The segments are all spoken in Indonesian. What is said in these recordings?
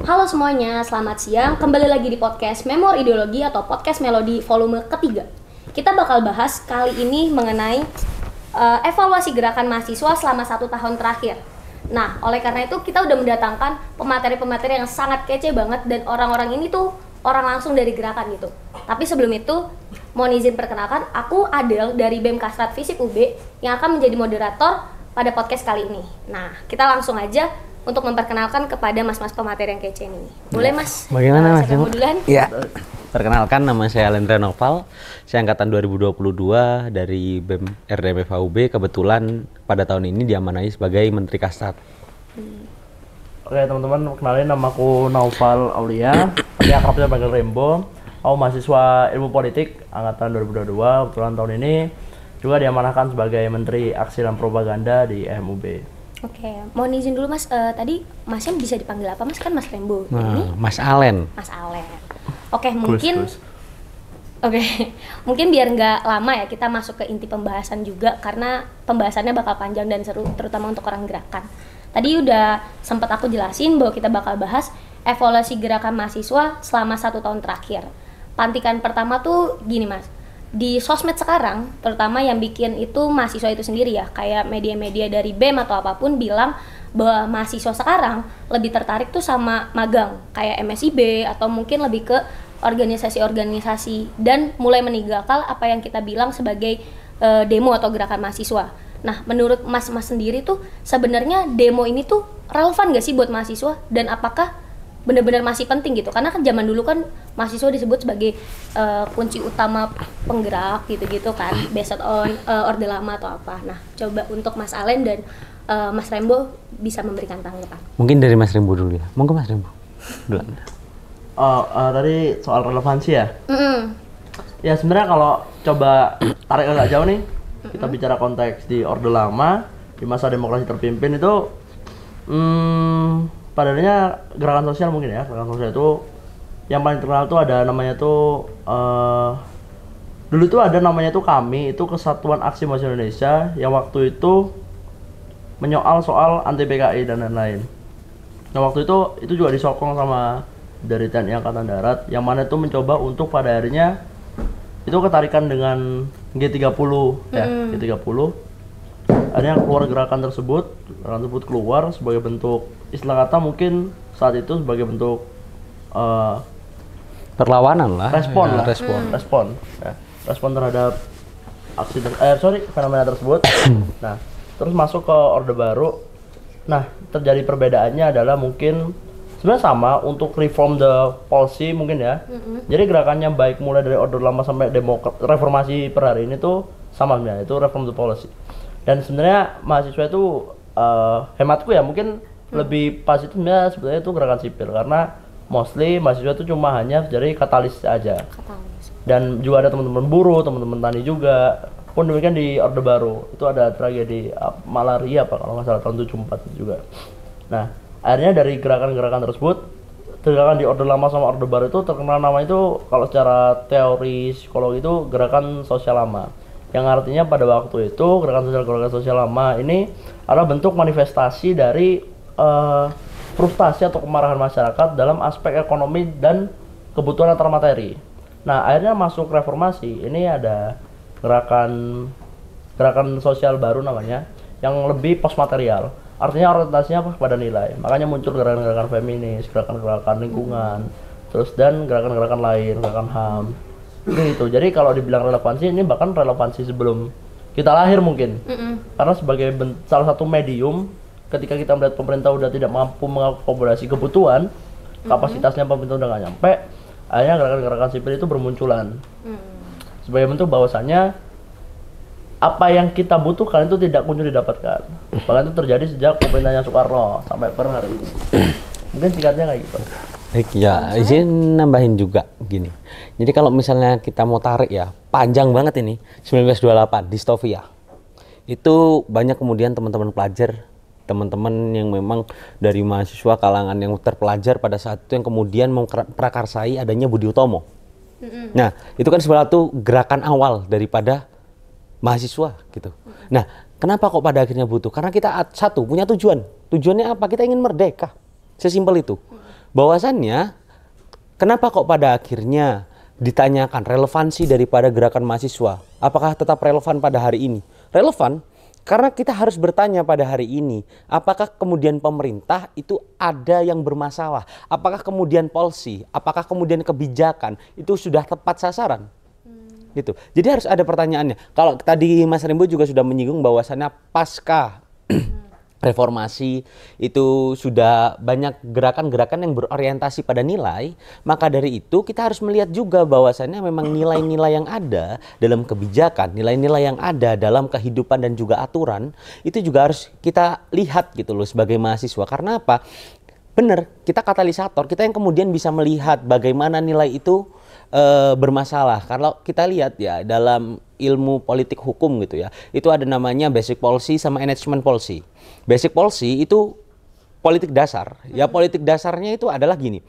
Halo semuanya, selamat siang. Kembali lagi di podcast Memor Ideologi atau podcast Melodi volume ketiga. Kita bakal bahas kali ini mengenai evaluasi gerakan mahasiswa selama 1 tahun terakhir. Nah, oleh karena itu kita udah mendatangkan pemateri-pemateri yang sangat kece banget dan orang-orang ini tuh orang langsung dari gerakan gitu. Tapi sebelum itu, mohon izin perkenalkan, aku Adel dari BEM Kastrat Fisip UB yang akan menjadi moderator pada podcast kali ini. Nah, kita langsung aja untuk memperkenalkan kepada mas-mas pemateri yang kece ini. Boleh mas? Bagaimana mas? Siapa duluan? Ya, perkenalkan nama saya Alendra Noval. Saya angkatan 2022 dari BEM RDM FHUB. Kebetulan pada tahun ini diamanai sebagai Menteri Kastrat. Oke teman-teman, kenalin namaku Naufal Aulia, tapi akrabnya panggil Rembo. Aku mahasiswa ilmu politik angkatan 2022. Kebetulan tahun ini juga diamanahkan sebagai Menteri Aksi dan Propaganda di FHUB. Oke, mohon izin dulu mas, tadi masnya bisa dipanggil apa mas? Kan mas Rembo. Nah, Ini Mas Alen. Mas Alen. Oke, mungkin Oke, mungkin biar nggak lama ya kita masuk ke inti pembahasan juga karena pembahasannya bakal panjang dan seru, terutama untuk orang gerakan. Tadi udah sempat aku jelasin bahwa kita bakal bahas evaluasi gerakan mahasiswa selama 1 tahun terakhir. Pantikan pertama tuh gini mas, di sosmed sekarang, terutama yang bikin itu mahasiswa itu sendiri ya, kayak media-media dari BEM atau apapun bilang bahwa mahasiswa sekarang lebih tertarik tuh sama magang, kayak MSIB atau mungkin lebih ke organisasi-organisasi dan mulai meninggalkan apa yang kita bilang sebagai demo atau gerakan mahasiswa. Nah, menurut mas-mas sendiri tuh sebenarnya demo ini tuh relevan gak sih buat mahasiswa dan apakah benar-benar masih penting gitu? Karena kan zaman dulu kan mahasiswa disebut sebagai kunci utama penggerak gitu-gitu kan, based on orde lama atau apa. Nah, coba untuk Mas Alen dan Mas Rembo bisa memberikan tanggapan. Mungkin dari Mas Rembo dulu ya. Monggo Mas Rembo. Duluan. Tadi soal relevansi ya? Ya sebenarnya kalau coba tarik agak jauh nih, kita bicara konteks di orde lama, di masa demokrasi terpimpin itu padanya gerakan sosial mungkin ya. Gerakan sosial itu yang paling terkenal tuh ada namanya tuh dulu tuh ada namanya tuh KAMI, itu Kesatuan Aksi Mahasiswa Indonesia, yang waktu itu menyoal soal anti PKI dan lain-lain. Nah waktu itu juga disokong sama dari TNI Angkatan Darat, yang mana itu mencoba untuk pada akhirnya itu ketarikan dengan G30 ya, G30. Akhirnya keluar gerakan tersebut keluar sebagai bentuk, istilah kata mungkin saat itu sebagai bentuk Perlawanan lah. Respon terhadap aksi fenomena tersebut. Nah, terus masuk ke Orde Baru. Nah, terjadi perbedaannya adalah mungkin sebenarnya sama untuk reform the policy mungkin ya. Jadi gerakannya baik mulai dari Orde Lama sampai reformasi per hari ini tuh sama sebenarnya, itu reform the policy. Dan sebenarnya mahasiswa itu hematku ya mungkin lebih pas itu sebenarnya itu gerakan sipil, karena mostly mahasiswa itu cuma hanya jadi katalis aja. Dan juga ada teman-teman buruh, teman-teman tani juga. Pun demikian di Orde Baru itu ada tragedi malaria apa kalau nggak salah tahun 74 juga. Nah, akhirnya dari gerakan-gerakan tersebut, gerakan di Orde Lama sama Orde Baru itu terkenal nama itu kalau secara teori psikologi itu gerakan sosial lama. Yang artinya pada waktu itu gerakan sosial lama ini adalah bentuk manifestasi dari frustasi atau kemarahan masyarakat dalam aspek ekonomi dan kebutuhan antar materi. Nah, akhirnya masuk reformasi, ini ada gerakan sosial baru namanya, yang lebih post material. Artinya orientasinya pada nilai. Makanya muncul gerakan-gerakan feminis, gerakan-gerakan lingkungan, terus dan gerakan-gerakan lain, gerakan HAM. Gitu. Jadi kalau dibilang relevansi, ini bahkan relevansi sebelum kita lahir mungkin. Karena sebagai salah satu medium, ketika kita melihat pemerintah udah tidak mampu mengakomodasi kebutuhan, kapasitasnya pemerintah udah nggak nyampe, akhirnya gerakan-gerakan sipil itu bermunculan. Sebagai bentuk bahwasannya apa yang kita butuhkan itu tidak kunjung didapatkan. Bahkan itu terjadi sejak pemerintahnya Soekarno sampai per hari ini. Mungkin singkatnya kayak gitu. Baik ya, izin nambahin juga gini. Jadi kalau misalnya kita mau tarik ya, panjang banget ini 1928 distopia. Itu banyak kemudian teman-teman pelajar, teman-teman yang memang dari mahasiswa kalangan yang terpelajar pada saat itu yang kemudian memprakarsai adanya Budi Utomo. Nah, itu kan suatu gerakan awal daripada mahasiswa gitu. Nah, kenapa kok pada akhirnya butuh? Karena kita satu punya tujuan. Tujuannya apa? Kita ingin merdeka. Sesimpel itu. bahwasannya kenapa kok pada akhirnya ditanyakan relevansi daripada gerakan mahasiswa? Apakah tetap relevan pada hari ini? Relevan, karena kita harus bertanya pada hari ini, apakah kemudian pemerintah itu ada yang bermasalah? Apakah kemudian policy, apakah kemudian kebijakan itu sudah tepat sasaran? Gitu. Jadi harus ada pertanyaannya. Kalau tadi Mas Rembo juga sudah menyinggung bahwasannya pasca reformasi itu sudah banyak gerakan-gerakan yang berorientasi pada nilai, maka dari itu kita harus melihat juga bahwasannya memang nilai-nilai yang ada dalam kebijakan, nilai-nilai yang ada dalam kehidupan dan juga aturan itu juga harus kita lihat gitu loh sebagai mahasiswa. Karena apa? Benar, kita katalisator, kita yang kemudian bisa melihat bagaimana nilai itu bermasalah. Kalau kita lihat ya dalam ilmu politik hukum gitu ya, itu ada namanya basic policy sama enactment policy. Basic policy itu politik dasar. Ya politik dasarnya itu adalah gini.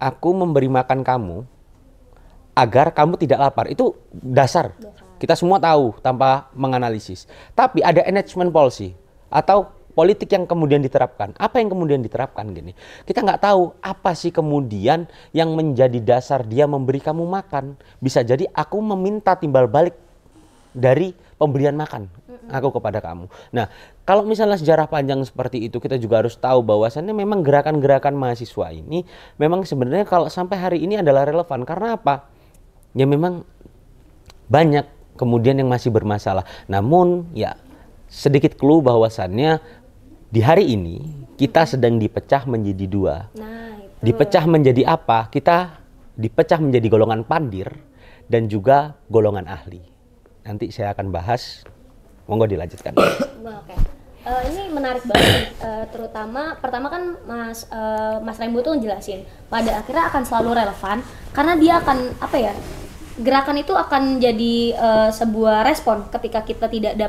Aku memberi makan kamu agar kamu tidak lapar. Itu dasar. Kita semua tahu tanpa menganalisis. Tapi ada enactment policy atau politik yang kemudian diterapkan. Apa yang kemudian diterapkan gini? Kita nggak tahu apa sih kemudian yang menjadi dasar dia memberi kamu makan. Bisa jadi aku meminta timbal balik dari pemberian makan aku kepada kamu. Nah, kalau misalnya sejarah panjang seperti itu, kita juga harus tahu bahwasannya memang gerakan-gerakan mahasiswa ini memang sebenarnya kalau sampai hari ini adalah relevan. Karena apa? Ya memang banyak kemudian yang masih bermasalah. Namun ya sedikit clue bahwasannya di hari ini kita sedang dipecah menjadi dua. Nah, itu. Dipecah menjadi apa? Kita dipecah menjadi golongan pandir dan juga golongan ahli. Nanti saya akan bahas. Monggo dilanjutkan. Oke. Ini menarik banget, terutama pertama kan Mas Rembo tuh ngejelasin pada akhirnya akan selalu relevan karena dia akan apa ya, gerakan itu akan jadi sebuah respon ketika kita tidak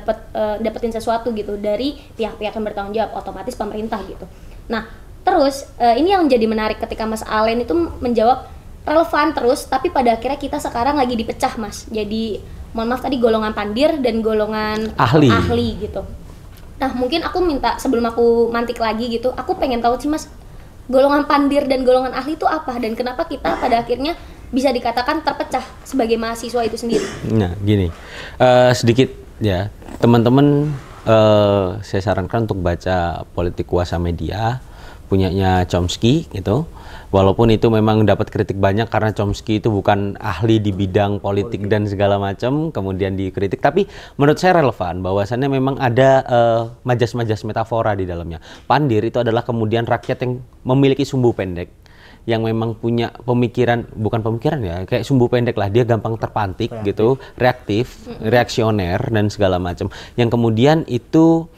dapetin sesuatu gitu dari pihak-pihak yang bertanggung jawab, otomatis pemerintah gitu. Nah terus ini yang jadi menarik ketika Mas Alen itu menjawab relevan terus, tapi pada akhirnya kita sekarang lagi dipecah Mas, jadi mohon maaf tadi golongan pandir dan golongan ahli gitu. Nah mungkin aku minta sebelum aku mantik lagi gitu, aku pengen tahu sih Mas, golongan pandir dan golongan ahli itu apa dan kenapa kita pada akhirnya bisa dikatakan terpecah sebagai mahasiswa itu sendiri? Nah gini, sedikit ya teman-teman, saya sarankan untuk baca Politik Kuasa Media punyanya Chomsky gitu. Walaupun itu memang dapat kritik banyak karena Chomsky itu bukan ahli di bidang politik dan segala macam, kemudian dikritik. Tapi menurut saya relevan bahwasannya memang ada majas-majas metafora di dalamnya. Pandir itu adalah kemudian rakyat yang memiliki sumbu pendek, yang memang punya pemikiran, bukan pemikiran ya, kayak sumbu pendek lah, dia gampang terpantik gitu, reaktif, reaksioner dan segala macam. Yang kemudian itu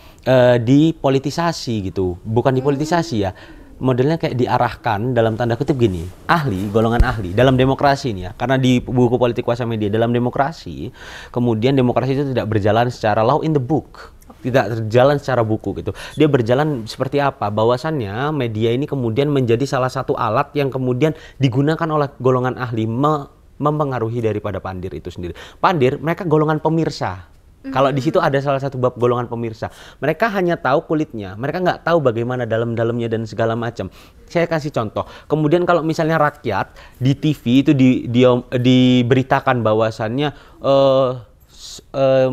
dipolitisasi gitu, bukan dipolitisasi ya. Modelnya kayak diarahkan dalam tanda kutip gini, ahli, golongan ahli dalam demokrasi ini ya, karena di buku Politik Kuasa Media dalam demokrasi, kemudian demokrasi itu tidak berjalan secara law in the book, tidak berjalan secara buku gitu. Dia berjalan seperti apa? Bahwasannya media ini kemudian menjadi salah satu alat yang kemudian digunakan oleh golongan ahli mempengaruhi daripada pandir itu sendiri. Pandir mereka golongan pemirsa. Kalau di situ ada salah satu bab golongan pemirsa, mereka hanya tahu kulitnya, mereka nggak tahu bagaimana dalam-dalamnya dan segala macam. Saya kasih contoh. Kemudian kalau misalnya rakyat di TV itu diberitakan bahwasannya,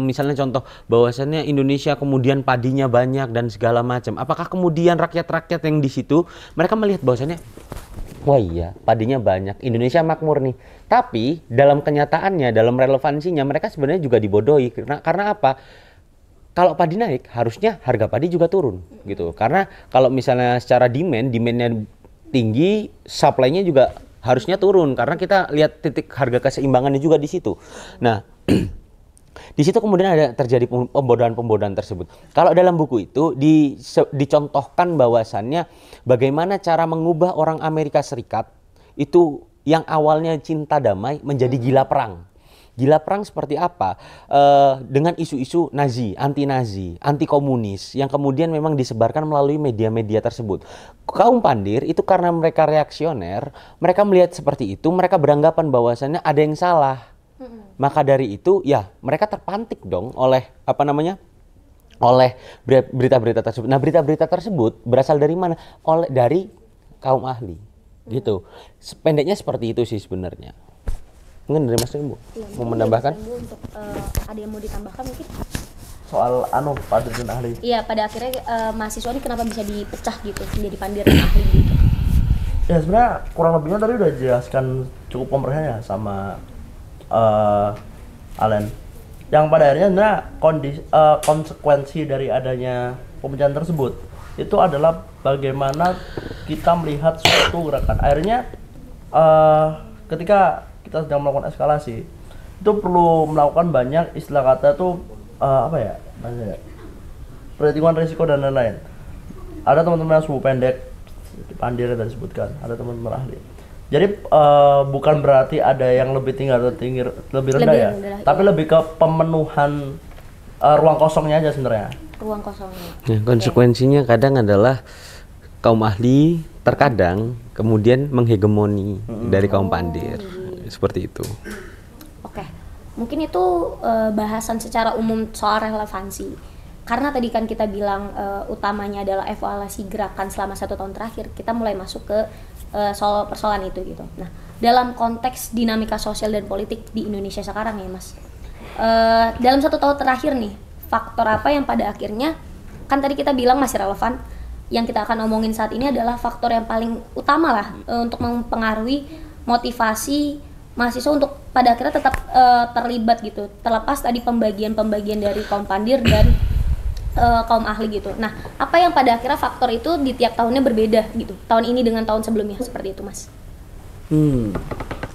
misalnya contoh bahwasannya Indonesia kemudian padinya banyak dan segala macam. Apakah kemudian rakyat-rakyat yang di situ mereka melihat bahwasannya, wah iya, padinya banyak, Indonesia makmur nih. Tapi dalam kenyataannya, dalam relevansinya, mereka sebenarnya juga dibodohi. Karena apa? Kalau padi naik, harusnya harga padi juga turun, gitu. Karena kalau misalnya secara demandnya tinggi, supply-nya juga harusnya turun. Karena kita lihat titik harga keseimbangannya juga di situ. Nah, di situ kemudian ada terjadi pembodohan-pembodohan tersebut. Kalau dalam buku itu dicontohkan bahwasannya bagaimana cara mengubah orang Amerika Serikat itu yang awalnya cinta damai menjadi gila perang. Gila perang seperti apa? Dengan isu-isu Nazi, anti komunis yang kemudian memang disebarkan melalui media-media tersebut. Kaum pandir itu karena mereka reaksioner, mereka melihat seperti itu, mereka beranggapan bahwasannya ada yang salah. Maka dari itu ya mereka terpantik dong oleh oleh berita-berita tersebut. Nah berita-berita tersebut berasal dari mana? Dari kaum ahli. Gitu. Pendeknya seperti itu sih sebenarnya. Mungkin dari Mas Rembo Iya, mau mungkin menambahkan? dari Mas Rembo untuk ada yang mau ditambahkan mungkin? Soal pandir dan ahli. Iya, pada akhirnya mahasiswa ini kenapa bisa dipecah gitu menjadi pandir dan ahli gitu? Ya sebenarnya kurang lebihnya tadi udah jelaskan cukup komprehensif ya sama Allen. Yang pada akhirnya sebenarnya konsekuensi dari adanya pemecahan tersebut itu adalah bagaimana kita melihat suatu gerakan. Akhirnya ketika kita sedang melakukan eskalasi itu perlu melakukan banyak istilah kata tuh perhitungan risiko dan lain-lain. Ada teman-teman yang suhu pendek, pandir tadi disebutkan, ada teman-teman ahli. Jadi bukan berarti ada yang lebih tinggi atau lebih rendah ya, tapi lebih ke pemenuhan ruang kosongnya aja sebenarnya. Ruang kosongnya. Ya, konsekuensinya kadang adalah kaum ahli terkadang kemudian menghegemoni dari kaum pandir. Seperti itu. Oke. Mungkin itu bahasan secara umum soal relevansi. Karena tadi kan kita bilang utamanya adalah evaluasi gerakan selama 1 tahun terakhir, kita mulai masuk ke soal persoalan itu gitu. Nah, dalam konteks dinamika sosial dan politik di Indonesia sekarang ya Mas, dalam 1 tahun terakhir nih, faktor apa yang pada akhirnya, kan tadi kita bilang masih relevan, yang kita akan omongin saat ini adalah faktor yang paling utama lah untuk mempengaruhi motivasi mahasiswa untuk pada akhirnya tetap terlibat gitu, terlepas tadi pembagian dari kaum pandir dan kaum ahli gitu. Nah, apa yang pada akhirnya faktor itu di tiap tahunnya berbeda gitu, tahun ini dengan tahun sebelumnya, seperti itu Mas?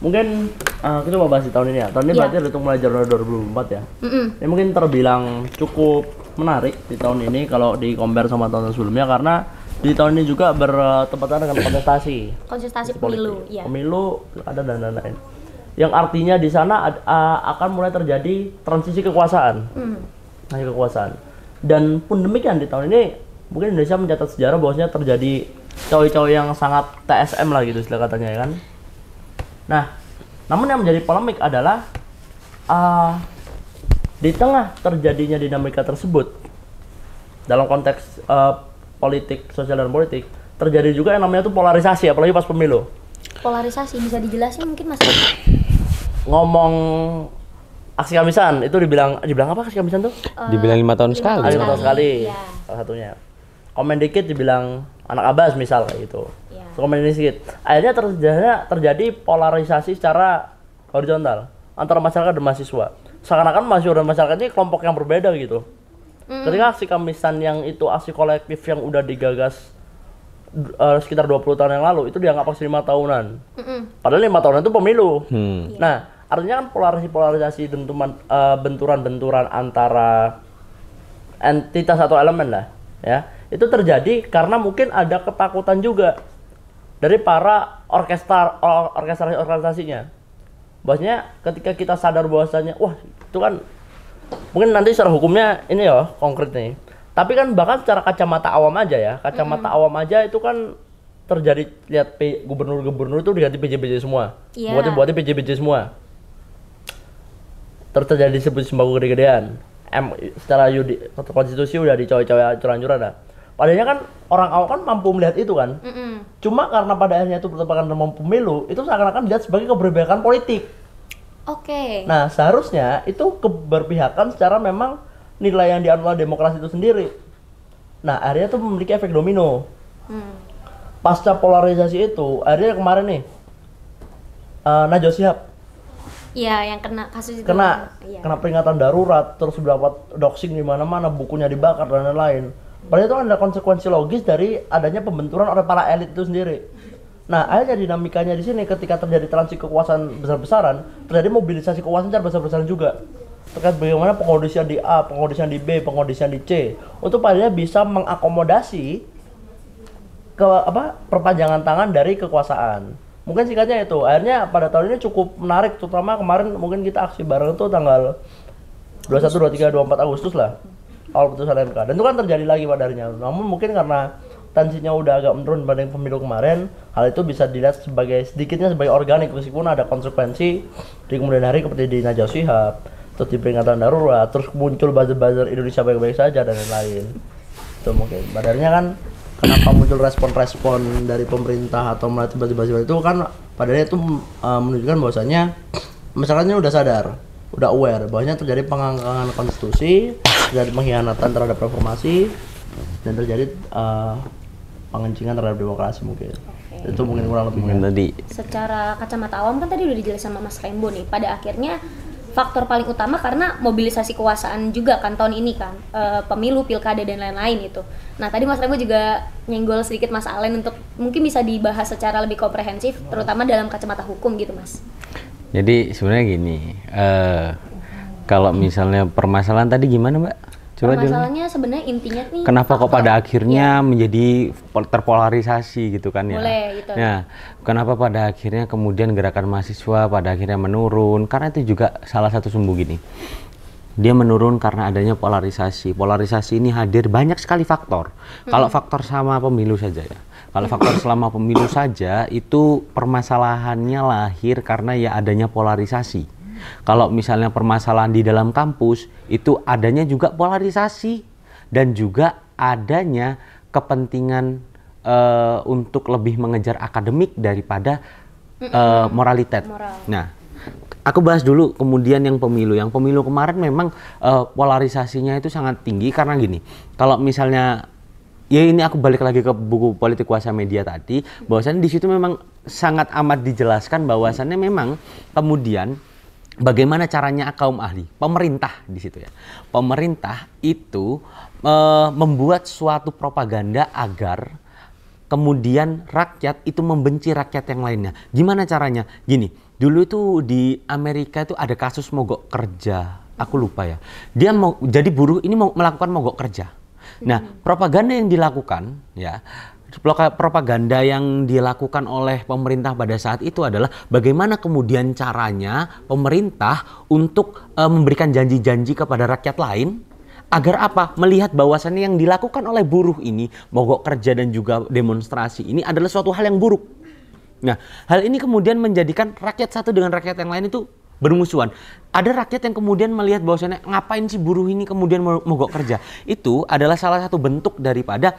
Mungkin kita mau bahas di tahun ini ya. Tahun ini berarti hitung mulai Januari 2024 ya. Ini mungkin terbilang cukup menarik di tahun ini kalau di compare sama tahun sebelumnya, karena di tahun ini juga bertepatan dengan kontestasi pemilu, ya. Pemilu, ada dan lain-lain. Yang artinya di sana akan mulai terjadi transisi kekuasaan. Kekuasaan. Dan pun demikian di tahun ini mungkin Indonesia mencatat sejarah bahwasanya terjadi cawe-cawe yang sangat TSM lah gitu istilah katanya ya kan. Nah, namun yang menjadi polemik adalah di tengah terjadinya dinamika tersebut dalam konteks politik, sosial dan politik, terjadi juga yang namanya tuh polarisasi, apalagi pas pemilu. Polarisasi bisa dijelasin mungkin Mas? Ngomong aksi Kamisan itu dibilang apa aksi Kamisan tuh? Dibilang 5 tahun sekali. 5 tahun sekali. Ya. Salah satunya. Komen dikit dibilang anak Abbas misal kayak gitu. Ya. Komen dikit. Akhirnya terjadi polarisasi secara horizontal antara masyarakat dan mahasiswa. Seakan-akan mahasiswa dan masyarakat ini kelompok yang berbeda gitu. Ketika aksi Kamisan yang itu aksi kolektif yang udah digagas sekitar 20 tahun yang lalu itu dianggap aksi 5 tahunan. Padahal 5 tahunan itu pemilu. Nah, artinya kan polarisasi benturan-benturan antara entitas atau elemen lah ya, itu terjadi karena mungkin ada ketakutan juga dari para organisasinya, bahwasanya ketika kita sadar bahwasanya wah itu kan mungkin nanti secara hukumnya ini ya konkret nih, tapi kan bahkan secara kacamata awam aja ya, awam aja itu kan terjadi, lihat gubernur-gubernur itu diganti PJ semua, buatnya PJ semua. Terus terjadi disebut sembako gede-gedean. Secara konstitusi udah dicoy-coy curang-curang dah. Padahal kan orang awam kan mampu melihat itu kan. Cuma karena pada akhirnya itu bertepatan dengan pemilu, itu seakan-akan dilihat sebagai keberpihakan politik. Nah, seharusnya itu keberpihakan secara memang nilai yang dianut oleh demokrasi itu sendiri. Nah, akhirnya itu memiliki efek domino. Pasca polarisasi itu, akhirnya kemarin nih Najwa Shihab. Iya, yang kena kasus itu. Kena peringatan darurat, terus dapat doxing di mana-mana, bukunya dibakar dan lain-lain. Padahal itu kan ada konsekuensi logis dari adanya pembenturan oleh para elit itu sendiri. Nah, akhirnya dinamikanya di sini ketika terjadi transisi kekuasaan besar-besaran, terjadi mobilisasi kekuasaan secara besar-besaran juga. Terkait bagaimana pengkondisian di A, pengkondisian di B, pengkondisian di C, untuk padahal bisa mengakomodasi perpanjangan tangan dari kekuasaan. Mungkin singkatnya itu, akhirnya pada tahun ini cukup menarik, terutama kemarin mungkin kita aksi bareng itu tanggal 21, 23, 24 Agustus lah, awal putusan MK. Dan itu kan terjadi lagi pada harinya. Namun mungkin karena tensinya udah agak menurun dibanding pemilu kemarin, hal itu bisa dilihat sedikitnya sebagai organik, meskipun ada konsekuensi di kemudian hari seperti di Najwa Shihab, terus di peringatan darurat, terus muncul buzzer-buzzer Indonesia baik-baik saja dan lain-lain. Itu mungkin. Pada akhirnya kan kenapa muncul respon-respon dari pemerintah atau melalui tiba-tiba itu kan padahal itu menunjukkan bahwasanya masyarakatnya udah sadar, udah aware bahwasanya terjadi pengangkangan konstitusi, terjadi pengkhianatan terhadap reformasi, dan terjadi pengencingan terhadap demokrasi mungkin. Itu mungkin kurang lebih tadi. Secara kacamata awam kan tadi udah dijelasin sama Mas Rembo nih, pada akhirnya faktor paling utama karena mobilisasi kekuasaan juga kan tahun ini kan, pemilu, pilkada dan lain-lain itu. Nah tadi Mas Rembo juga nyenggol sedikit Mas Alen untuk mungkin bisa dibahas secara lebih komprehensif, terutama dalam kacamata hukum gitu Mas. Jadi sebenarnya gini, kalau misalnya permasalahan tadi gimana Mbak? Coba permasalahannya sebenarnya intinya nih, kenapa kok pada akhirnya menjadi terpolarisasi gitu kan ya? Boleh, gitu. Ya, kenapa pada akhirnya kemudian gerakan mahasiswa pada akhirnya menurun? Karena itu juga salah satu sumbu gini. Dia menurun karena adanya polarisasi. Polarisasi ini hadir banyak sekali faktor. Kalau faktor sama pemilu saja ya. Kalau faktor selama pemilu saja itu permasalahannya lahir karena ya adanya polarisasi. Kalau misalnya permasalahan di dalam kampus itu adanya juga polarisasi dan juga adanya kepentingan untuk lebih mengejar akademik daripada moralitas. Nah, aku bahas dulu kemudian yang pemilu. Yang pemilu kemarin memang polarisasinya itu sangat tinggi karena gini. Kalau misalnya ya ini aku balik lagi ke buku Politik Kuasa Media tadi, bahwasannya di situ memang sangat amat dijelaskan bahwasannya memang kemudian bagaimana caranya kaum ahli, pemerintah di situ ya. Pemerintah itu membuat suatu propaganda agar kemudian rakyat itu membenci rakyat yang lainnya. Gimana caranya? Gini, dulu itu di Amerika itu ada kasus mogok kerja. Aku lupa ya. Dia mau jadi buruh ini mau melakukan mogok kerja. Nah, propaganda yang dilakukan ya, propaganda yang dilakukan oleh pemerintah pada saat itu adalah bagaimana kemudian caranya pemerintah untuk memberikan janji-janji kepada rakyat lain agar apa? Melihat bahwasannya yang dilakukan oleh buruh ini, mogok kerja dan juga demonstrasi ini adalah suatu hal yang buruk. Nah, hal ini kemudian menjadikan rakyat satu dengan rakyat yang lain itu bermusuhan. Ada rakyat yang kemudian melihat bahwasannya ngapain sih buruh ini kemudian mogok kerja. Itu adalah salah satu bentuk daripada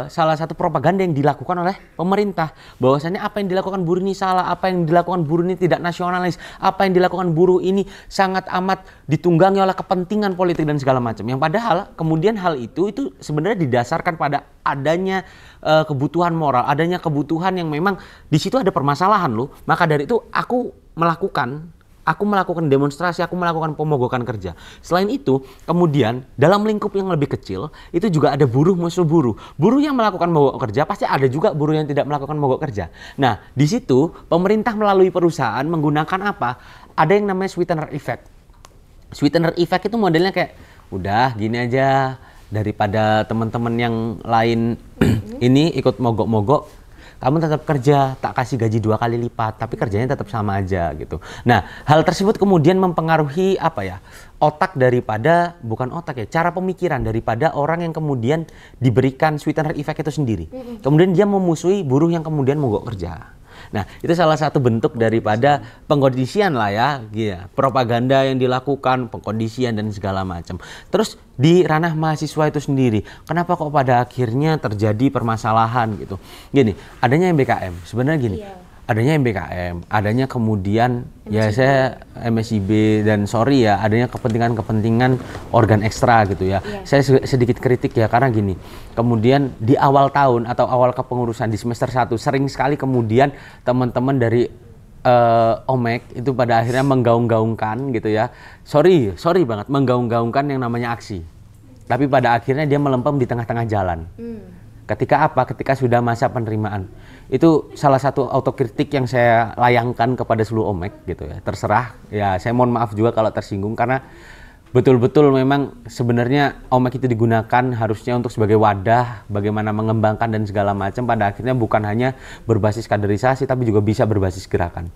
salah satu propaganda yang dilakukan oleh pemerintah. Bahwasannya apa yang dilakukan buruh ini salah, apa yang dilakukan buruh ini tidak nasionalis, apa yang dilakukan buruh ini sangat amat ditunggangi oleh kepentingan politik dan segala macam. Yang padahal kemudian hal itu sebenarnya didasarkan pada adanya kebutuhan moral, adanya kebutuhan yang memang di situ ada permasalahan loh. Maka dari itu aku melakukan demonstrasi, aku melakukan pemogokan kerja. Selain itu, kemudian dalam lingkup yang lebih kecil, itu juga ada buruh musuh buruh. Buruh yang melakukan mogok kerja, pasti ada juga buruh yang tidak melakukan mogok kerja. Nah, di situ pemerintah melalui perusahaan menggunakan apa? Ada yang namanya sweetener effect. Sweetener effect itu modelnya kayak, udah gini aja, daripada teman-teman yang lain ini ikut mogok-mogok, kamu tetap kerja, tak kasih gaji 2 kali lipat, tapi kerjanya tetap sama aja gitu. Nah, hal tersebut kemudian mempengaruhi otak daripada, bukan otak ya, cara pemikiran daripada orang yang kemudian diberikan sweetener effect itu sendiri. Kemudian dia memusuhi buruh yang kemudian mogok kerja. Nah, itu salah satu bentuk daripada pengkondisian lah ya, propaganda yang dilakukan, pengkondisian dan segala macam. Terus di ranah mahasiswa itu sendiri, kenapa kok pada akhirnya terjadi permasalahan gitu? Gini, adanya MBKM, sebenarnya gini. Adanya MBKM, adanya kemudian ya saya MSIB dan sorry ya adanya kepentingan organ ekstra gitu ya. Saya sedikit kritik ya karena gini. Kemudian di awal tahun atau awal kepengurusan di semester 1 sering sekali kemudian teman-teman dari OMEK itu pada akhirnya menggaung-gaungkan gitu ya. Sorry banget menggaung-gaungkan yang namanya aksi. Tapi pada akhirnya dia melempem di tengah-tengah jalan. Ketika apa? Ketika sudah masa penerimaan. Itu salah satu autokritik yang saya layangkan kepada seluruh OMEK gitu ya. Terserah, ya saya mohon maaf juga kalau tersinggung karena betul-betul memang sebenarnya OMEK itu digunakan harusnya untuk sebagai wadah bagaimana mengembangkan dan segala macam, pada akhirnya bukan hanya berbasis kaderisasi tapi juga bisa berbasis gerakan.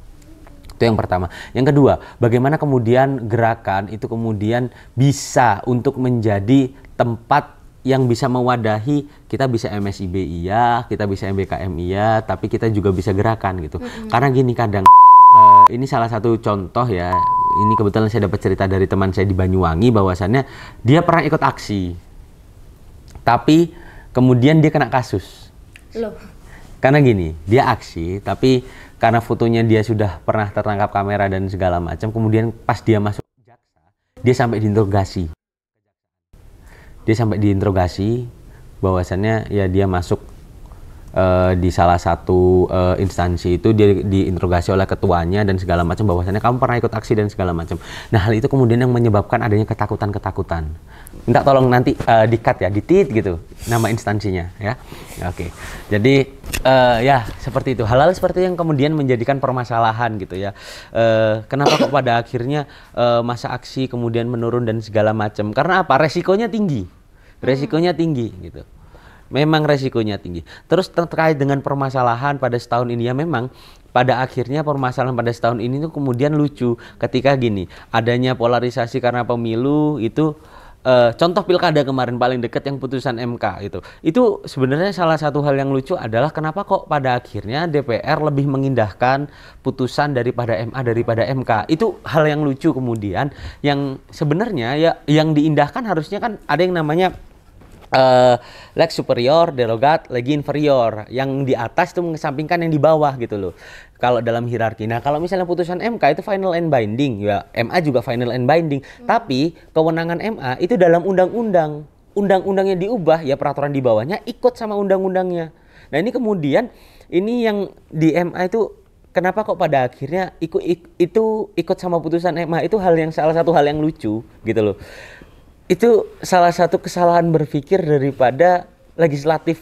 Itu yang pertama. Yang kedua, bagaimana kemudian gerakan itu kemudian bisa untuk menjadi tempat yang bisa mewadahi, kita bisa MSIB iya, kita bisa MBKM iya, tapi kita juga bisa gerakan gitu. Karena gini kadang, ini salah satu contoh ya, ini kebetulan saya dapat cerita dari teman saya di Banyuwangi bahwasannya dia pernah ikut aksi. Tapi kemudian dia kena kasus. Loh. Karena gini, dia aksi, tapi karena fotonya dia sudah pernah tertangkap kamera dan segala macam, kemudian pas dia masuk jaksa, dia sampai diinterogasi. Dia sampai diinterogasi, bahwasannya ya dia masuk di salah satu instansi itu, dia diinterogasi oleh ketuanya dan segala macam, bahwasannya kamu pernah ikut aksi dan segala macam. Nah, hal itu kemudian yang menyebabkan adanya ketakutan-ketakutan. Minta tolong nanti di-cut ya, di-tit gitu nama instansinya ya. Oke. Jadi ya seperti itu. Hal-hal seperti yang kemudian menjadikan permasalahan gitu ya. Kenapa kok pada akhirnya masa aksi kemudian menurun dan segala macam? Karena apa? Resikonya tinggi. Resikonya tinggi gitu. Memang resikonya tinggi. Terus terkait dengan permasalahan pada setahun ini ya, memang pada akhirnya permasalahan pada setahun ini tuh kemudian lucu ketika gini, adanya polarisasi karena pemilu itu. Contoh pilkada kemarin paling dekat yang putusan MK itu sebenarnya salah satu hal yang lucu adalah kenapa kok pada akhirnya DPR lebih mengindahkan putusan daripada MA daripada MK. Itu hal yang lucu kemudian, yang sebenarnya ya yang diindahkan harusnya kan ada yang namanya lex superior, derogat, legi inferior. Yang di atas itu mengesampingkan yang di bawah gitu loh. Kalau dalam hierarki. Nah, kalau misalnya putusan MK itu final and binding, ya MA juga final and binding. Tapi kewenangan MA itu dalam undang-undang. Undang-undangnya diubah, ya peraturan di bawahnya ikut sama undang-undangnya. Nah, ini kemudian ini yang di MA itu kenapa kok pada akhirnya ikut sama putusan MA itu salah satu hal yang lucu gitu loh. Itu salah satu kesalahan berpikir daripada legislatif.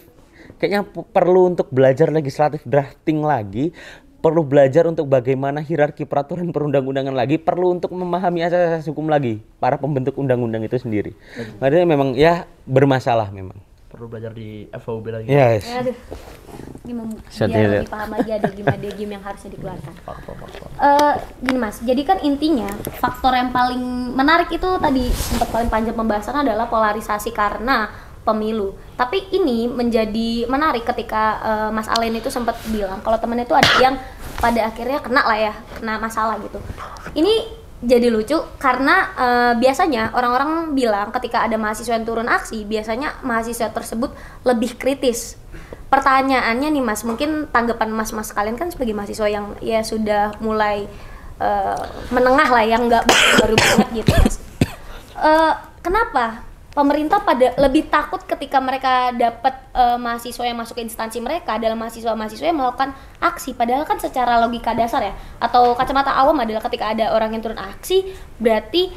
Kayaknya perlu untuk belajar legislatif drafting lagi, perlu belajar untuk bagaimana hierarki peraturan perundang-undangan lagi, perlu untuk memahami asas-asas hukum lagi, para pembentuk undang-undang itu sendiri. Makanya memang ya bermasalah memang. Perlu belajar di FOB lagi. Yes. Aduh. Ini biar lebih paham lagi ada game yang harusnya dikeluarkan. Gini Mas, jadi kan intinya faktor yang paling menarik itu tadi sempat paling panjang pembahasan adalah polarisasi karena pemilu. Tapi ini menjadi menarik ketika Mas Alen itu sempat bilang kalau temennya itu ada yang pada akhirnya kena masalah gitu. Ini jadi lucu karena biasanya orang-orang bilang ketika ada mahasiswa yang turun aksi, biasanya mahasiswa tersebut lebih kritis. Pertanyaannya nih Mas, mungkin tanggapan Mas kalian kan sebagai mahasiswa yang ya sudah mulai menengah lah, yang nggak baru banget gitu Mas. Kenapa pemerintah pada lebih takut ketika mereka dapat mahasiswa yang masuk ke instansi mereka adalah mahasiswa-mahasiswa yang melakukan aksi, padahal kan secara logika dasar ya atau kacamata awam adalah ketika ada orang yang turun aksi berarti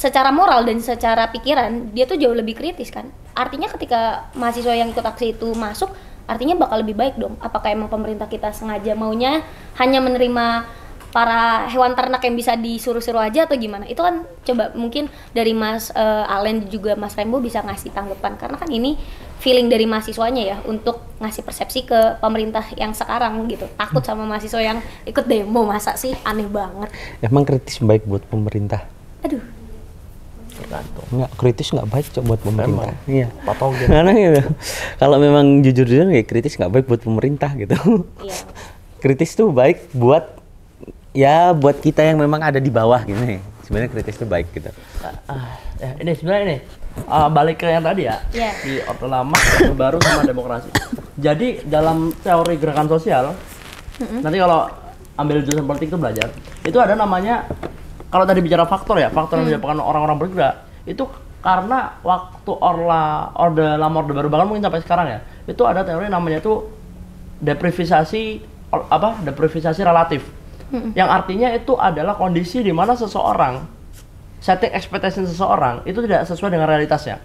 secara moral dan secara pikiran dia tuh jauh lebih kritis kan. Artinya ketika mahasiswa yang ikut aksi itu masuk, artinya bakal lebih baik dong. Apakah emang pemerintah kita sengaja maunya hanya menerima para hewan ternak yang bisa disuruh-suruh aja atau gimana? Itu kan coba mungkin dari Mas Alen juga Mas Rembo bisa ngasih tanggapan, karena kan ini feeling dari mahasiswanya ya untuk ngasih persepsi ke pemerintah yang sekarang gitu. Takut sama mahasiswa yang ikut demo, masa sih? Aneh banget. Emang kritis baik buat pemerintah? Aduh. Tergantung. Enggak, kritis nggak baik buat pemerintah. Iya. Patogen. Karena gitu. Kalau memang jujur-jujur ya kritis nggak baik buat pemerintah gitu. Iya. Kritis tuh baik buat kita yang memang ada di bawah gini. Sebenarnya kritis tuh baik gitu. Ini sebenarnya ini balik ke yang tadi ya. Yeah. Di Orde Lama, Orde Baru sama demokrasi. Jadi dalam teori gerakan sosial, nanti kalau ambil jurusan politik itu belajar, itu ada namanya, kalau tadi bicara faktor ya, faktor yang menyebabkan orang-orang bergerak itu karena waktu Orde Lama, Orde Baru, bahkan mungkin sampai sekarang ya, itu ada teori namanya itu deprivisasi relatif. Yang artinya itu adalah kondisi di mana seseorang, setting expectation seseorang itu tidak sesuai dengan realitasnya.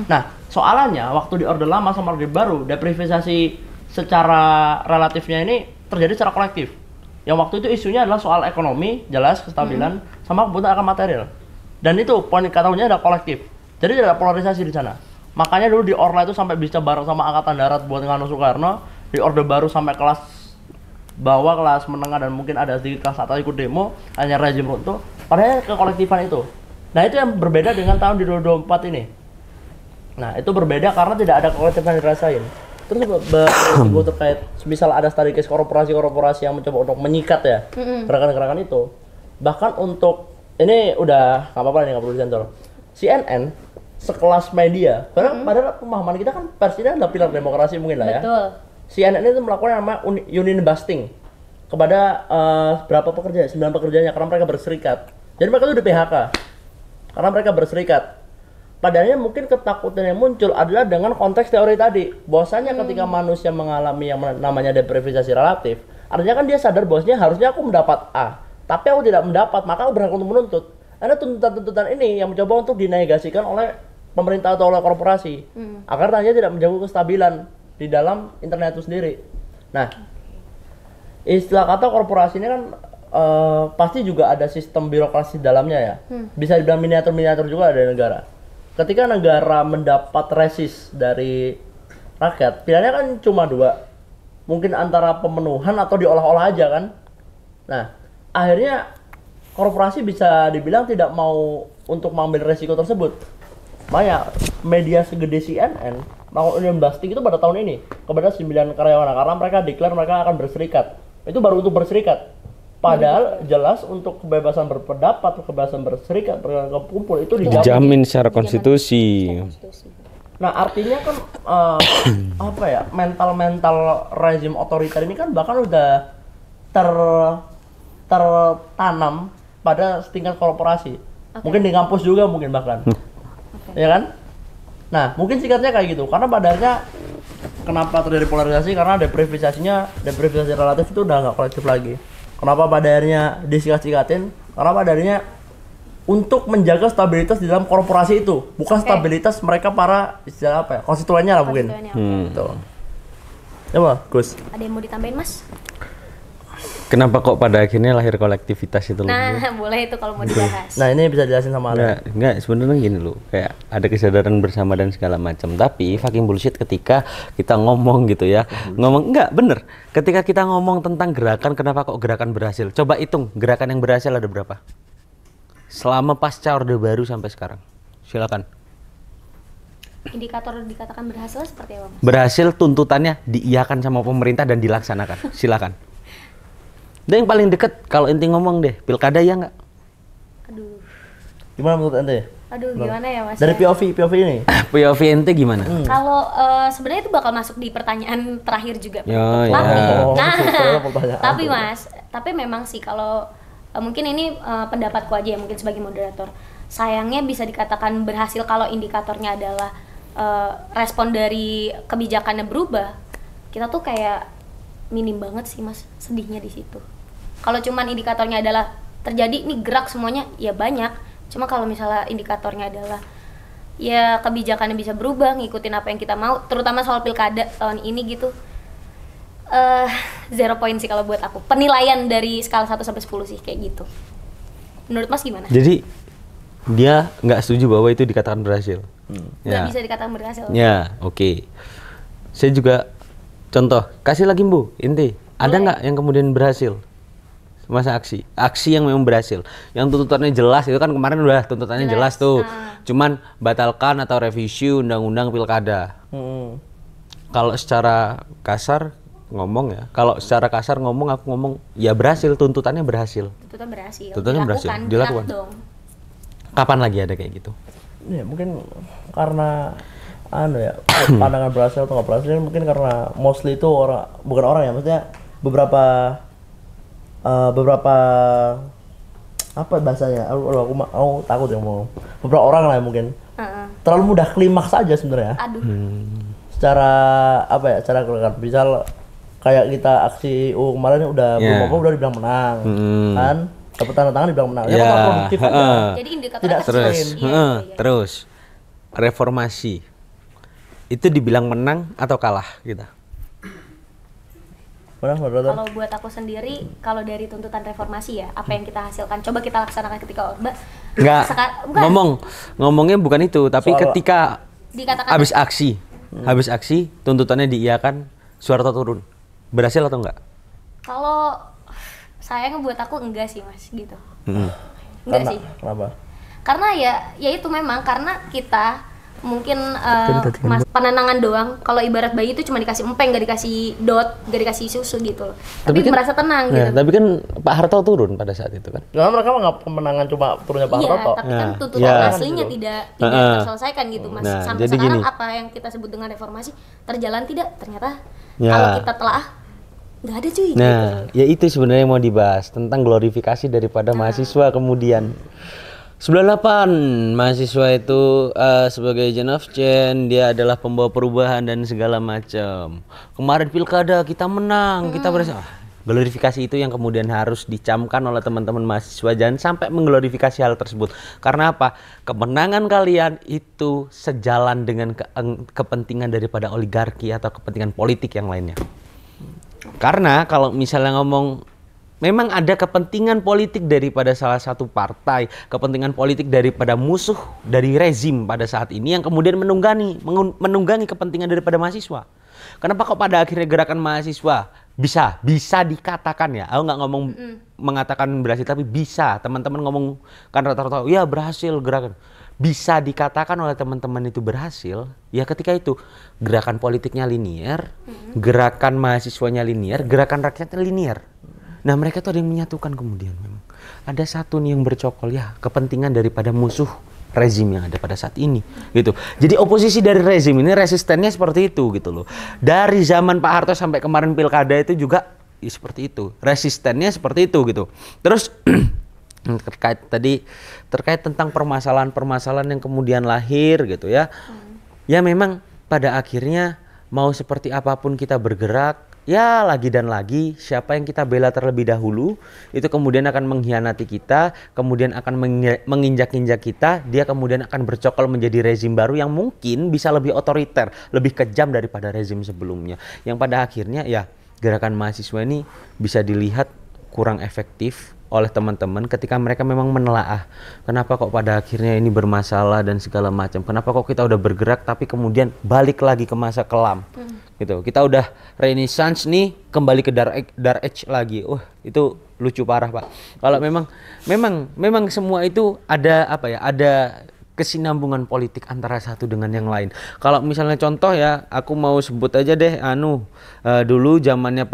Nah, soalannya waktu di Orde Lama sama Orde Baru, deprivisasi secara relatifnya ini terjadi secara kolektif. Yang waktu itu isunya adalah soal ekonomi, jelas kestabilan, sama kebutuhan akan material. Dan itu poin katanya ada kolektif. Jadi tidak ada polarisasi di sana. Makanya dulu di Orla itu sampai bisa bareng sama Angkatan Darat buat nganu Soekarno, di Orde Baru sampai kelas bawah, kelas menengah dan mungkin ada sedikit kelas atas ikut demo, hanya rezim runtuh. Padahal kekolektifan itu. Nah, itu yang berbeda dengan tahun di 2024 ini. Nah, itu berbeda karena tidak ada kekolektifan yang dirasain. Terus berisiko terkait misal ada studi case korporasi-korporasi yang mencoba untuk menyikat ya gerakan-gerakan itu. Bahkan untuk ini udah nggak apa-apa nih, nggak perlu disensor. CNN sekelas media. Padahal pemahaman kita kan pers ini adalah pilar demokrasi mungkin lah ya. Betul. CNN itu melakukan yang namanya union busting kepada berapa pekerja, 9 pekerjanya karena mereka berserikat. Jadi mereka itu di PHK karena mereka berserikat. Padahal mungkin ketakutan yang muncul adalah dengan konteks teori tadi, bahwasanya ketika manusia mengalami yang namanya depresiasi relatif, artinya kan dia sadar bahwasanya harusnya aku mendapat A, tapi aku tidak mendapat, maka aku berhak untuk menuntut. Ada tuntutan-tuntutan ini yang mencoba untuk dinegasikan oleh pemerintah atau oleh korporasi, agar nantinya tidak menjaga kestabilan di dalam internet itu sendiri. Nah, istilah kata korporasi ini kan pasti juga ada sistem birokrasi di dalamnya ya. Bisa dibilang miniatur-miniatur juga ada negara. Ketika negara mendapat resis dari rakyat, pilihannya kan cuma 2. Mungkin antara pemenuhan atau diolah-olah aja kan. Nah, akhirnya korporasi bisa dibilang tidak mau untuk mengambil resiko tersebut. Makanya media segede CNN melakukan union busting itu pada tahun ini kepada 9 karyawan karena mereka declare mereka akan berserikat. Itu baru untuk berserikat. Padahal jelas untuk kebebasan berpendapat, kebebasan berserikat, berkumpul itu dijamin secara konstitusi. Nah, artinya kan apa ya, mental rezim otoriter ini kan bahkan udah tertanam pada tingkat korporasi. Mungkin di kampus juga mungkin bahkan. Ya kan? Nah, mungkin singkatnya kayak gitu. Karena pada akhirnya kenapa terjadi polarisasi? Karena depresiasi relatif itu udah nggak kolektif lagi. Kenapa pada akhirnya disikat-sikatin? Karena pada akhirnya untuk menjaga stabilitas di dalam korporasi itu, bukan stabilitas mereka para istilah apa ya, konstituennya lah mungkin. Tuh. Coba, Gus. Ada yang mau ditambahin, Mas? Kenapa kok pada akhirnya lahir kolektivitas itu? Nah, boleh itu kalau mau dibahas. Nah, ini bisa dijelasin sama Ale. Enggak, sebenarnya gini loh, kayak ada kesadaran bersama dan segala macam. Tapi fucking bullshit ketika kita ngomong gitu ya. Ngomong enggak bener. Ketika kita ngomong tentang gerakan, kenapa kok gerakan berhasil? Coba hitung gerakan yang berhasil ada berapa? Selama pasca Orde Baru sampai sekarang. Silakan. Indikator dikatakan berhasil seperti apa, Mas? Berhasil tuntutannya diiyakan sama pemerintah dan dilaksanakan. Silakan. Dan yang paling deket kalau inti ngomong deh, pilkada ya nggak? Aduh. Gimana menurut ente? Aduh, gimana ya, Mas? Dari POV ini. POV ente gimana? Kalau sebenarnya itu bakal masuk di pertanyaan terakhir juga. Tapi Mas, tapi memang sih kalau mungkin ini pendapatku aja ya, mungkin sebagai moderator. Sayangnya bisa dikatakan berhasil kalau indikatornya adalah respon dari kebijakannya berubah. Kita tuh kayak minim banget sih, Mas, sedihnya di situ. Kalau cuman indikatornya adalah terjadi nih gerak semuanya, ya banyak. Cuma kalau misalnya indikatornya adalah ya kebijakannya bisa berubah, ngikutin apa yang kita mau, terutama soal pilkada tahun ini gitu. 0 poin sih kalau buat aku. Penilaian dari skala 1 sampai 10 sih kayak gitu. Menurut Mas gimana? Jadi dia nggak setuju bahwa itu dikatakan berhasil. Nggak bisa dikatakan berhasil. Ya, oke. Saya juga contoh, kasih lagi Bu, inti. Ada nggak yang kemudian berhasil? Masa aksi yang memang berhasil, yang tuntutannya jelas, itu kan kemarin udah tuntutannya jelas tuh. Cuman batalkan atau revisi undang-undang pilkada. Kalau secara kasar ngomong ya, aku ngomong ya berhasil, tuntutannya berhasil. Tuntutannya berhasil, dilakukan. Kapan lagi ada kayak gitu? Ya mungkin karena pandangan berhasil atau nggak berhasil mungkin karena mostly itu maksudnya beberapa apa bahasanya, aku takut ya mau beberapa orang lah mungkin terlalu mudah klimaks saja sebenarnya. Secara cara gerakan, misal kayak kita aksi kemarin udah udah dibilang menang, kan dapat tanda tangan dibilang menang, ya kan produktif aja. Jadi indikator tidak terus reformasi itu dibilang menang atau kalah kita? Kalau buat aku sendiri, kalau dari tuntutan reformasi ya, apa yang kita hasilkan, coba kita laksanakan ketika Orde. Ngomongnya bukan itu, tapi ketika habis aksi, tuntutannya diiyakan, Soeharto turun, berhasil atau enggak? Kalau sayangnya buat aku enggak sih, Mas, gitu. Enggak sih. Kenapa? Karena ya itu memang karena kita mungkin penenangan doang. Kalau ibarat bayi itu cuma dikasih empeng, gak dikasih gak dikasih susu gitu loh. Tapi kan, merasa tenang gitu. Tapi kan Pak Harto turun pada saat itu kan. Nah, mereka nggak kemenangan cuma turunnya Pak Harto. Tapi kan tuntutan aslinya tidak terselesaikan gitu Mas. Sampai sekarang apa yang kita sebut dengan reformasi terjalan tidak? Ternyata kalau kita telaah nggak ada cuy. Nah, gitu. Ya itu sebenarnya mau dibahas tentang glorifikasi daripada mahasiswa kemudian. 98 mahasiswa itu sebagai agent of change, dia adalah pembawa perubahan dan segala macam. Kemarin pilkada kita menang, kita berhasil. Glorifikasi itu yang kemudian harus dicamkan oleh teman-teman mahasiswa, jangan sampai mengglorifikasi hal tersebut. Karena apa? Kemenangan kalian itu sejalan dengan kepentingan daripada oligarki atau kepentingan politik yang lainnya. Karena kalau misalnya ngomong memang ada kepentingan politik daripada salah satu partai, kepentingan politik daripada musuh dari rezim pada saat ini yang kemudian menunggangi kepentingan daripada mahasiswa. Kenapa kok pada akhirnya gerakan mahasiswa bisa dikatakan ya, aku nggak ngomong mengatakan berhasil, tapi bisa teman-teman ngomong kan rata-rata ya berhasil gerakan. Bisa dikatakan oleh teman-teman itu berhasil ya ketika itu gerakan politiknya linear, gerakan mahasiswanya linear, gerakan rakyatnya linear. Nah mereka tuh ada yang menyatukan kemudian memang. Ada satu nih yang bercokol ya kepentingan daripada musuh rezim yang ada pada saat ini gitu. Jadi oposisi dari rezim ini resistennya seperti itu gitu loh. Dari zaman Pak Harto sampai kemarin pilkada itu juga ya, seperti itu. Resistennya seperti itu gitu. Terus terkait tentang permasalahan-permasalahan yang kemudian lahir gitu ya. Ya memang pada akhirnya mau seperti apapun kita bergerak, ya lagi dan lagi siapa yang kita bela terlebih dahulu itu kemudian akan mengkhianati kita, kemudian akan menginjak-injak kita, dia kemudian akan bercokol menjadi rezim baru yang mungkin bisa lebih otoriter, lebih kejam daripada rezim sebelumnya. Yang pada akhirnya ya gerakan mahasiswa ini bisa dilihat kurang efektif oleh teman-teman ketika mereka memang menelaah kenapa kok pada akhirnya ini bermasalah dan segala macam, kenapa kok kita udah bergerak tapi kemudian balik lagi ke masa kelam gitu, kita udah renaissance nih kembali ke dark age lagi. Itu lucu parah Pak. Kalau memang semua itu ada apa ya, ada kesinambungan politik antara satu dengan yang lain. Kalau misalnya contoh ya, aku mau sebut aja deh dulu zamannya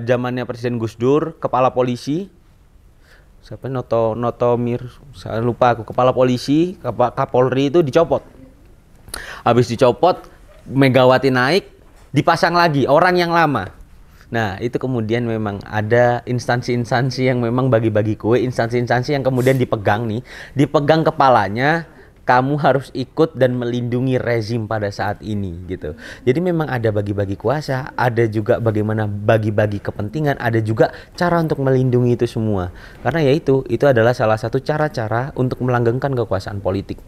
zamannya Presiden Gus Dur, kepala polisi siapa, Notomir, saya lupa aku, kepala polisi, Kapolri itu dicopot. Habis dicopot, Megawati naik, dipasang lagi orang yang lama. Nah, itu kemudian memang ada instansi-instansi yang memang bagi-bagi kue, instansi-instansi yang kemudian dipegang kepalanya, kamu harus ikut dan melindungi rezim pada saat ini gitu. Jadi memang ada bagi-bagi kuasa, ada juga bagaimana bagi-bagi kepentingan, ada juga cara untuk melindungi itu semua. Karena ya itu adalah salah satu cara-cara untuk melanggengkan kekuasaan politik.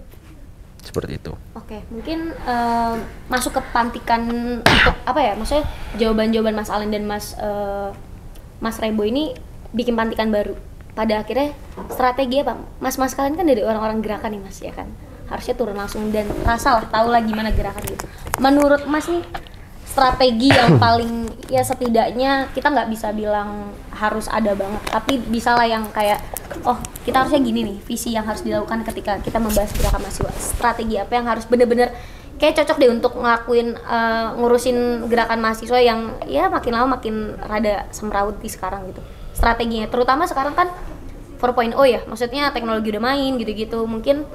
Seperti itu. Oke, mungkin masuk ke pantikan untuk apa ya? Maksudnya jawaban-jawaban Mas Alen dan Mas Rebo ini bikin pantikan baru. Pada akhirnya strategi apa? Mas kalian kan dari orang-orang gerakan nih Mas ya kan? Harusnya turun langsung dan tahu lah gimana gerakan gitu. Menurut Mas nih strategi yang paling ya setidaknya kita nggak bisa bilang harus ada banget, tapi bisa lah yang kayak kita harusnya gini nih, visi yang harus dilakukan ketika kita membahas gerakan mahasiswa. Strategi apa yang harus bener-bener kayak cocok deh untuk ngelakuin ngurusin gerakan mahasiswa yang ya makin lama makin rada semrawut di sekarang gitu. Strateginya terutama sekarang kan 4.0 ya, maksudnya teknologi udah main gitu-gitu. Mungkin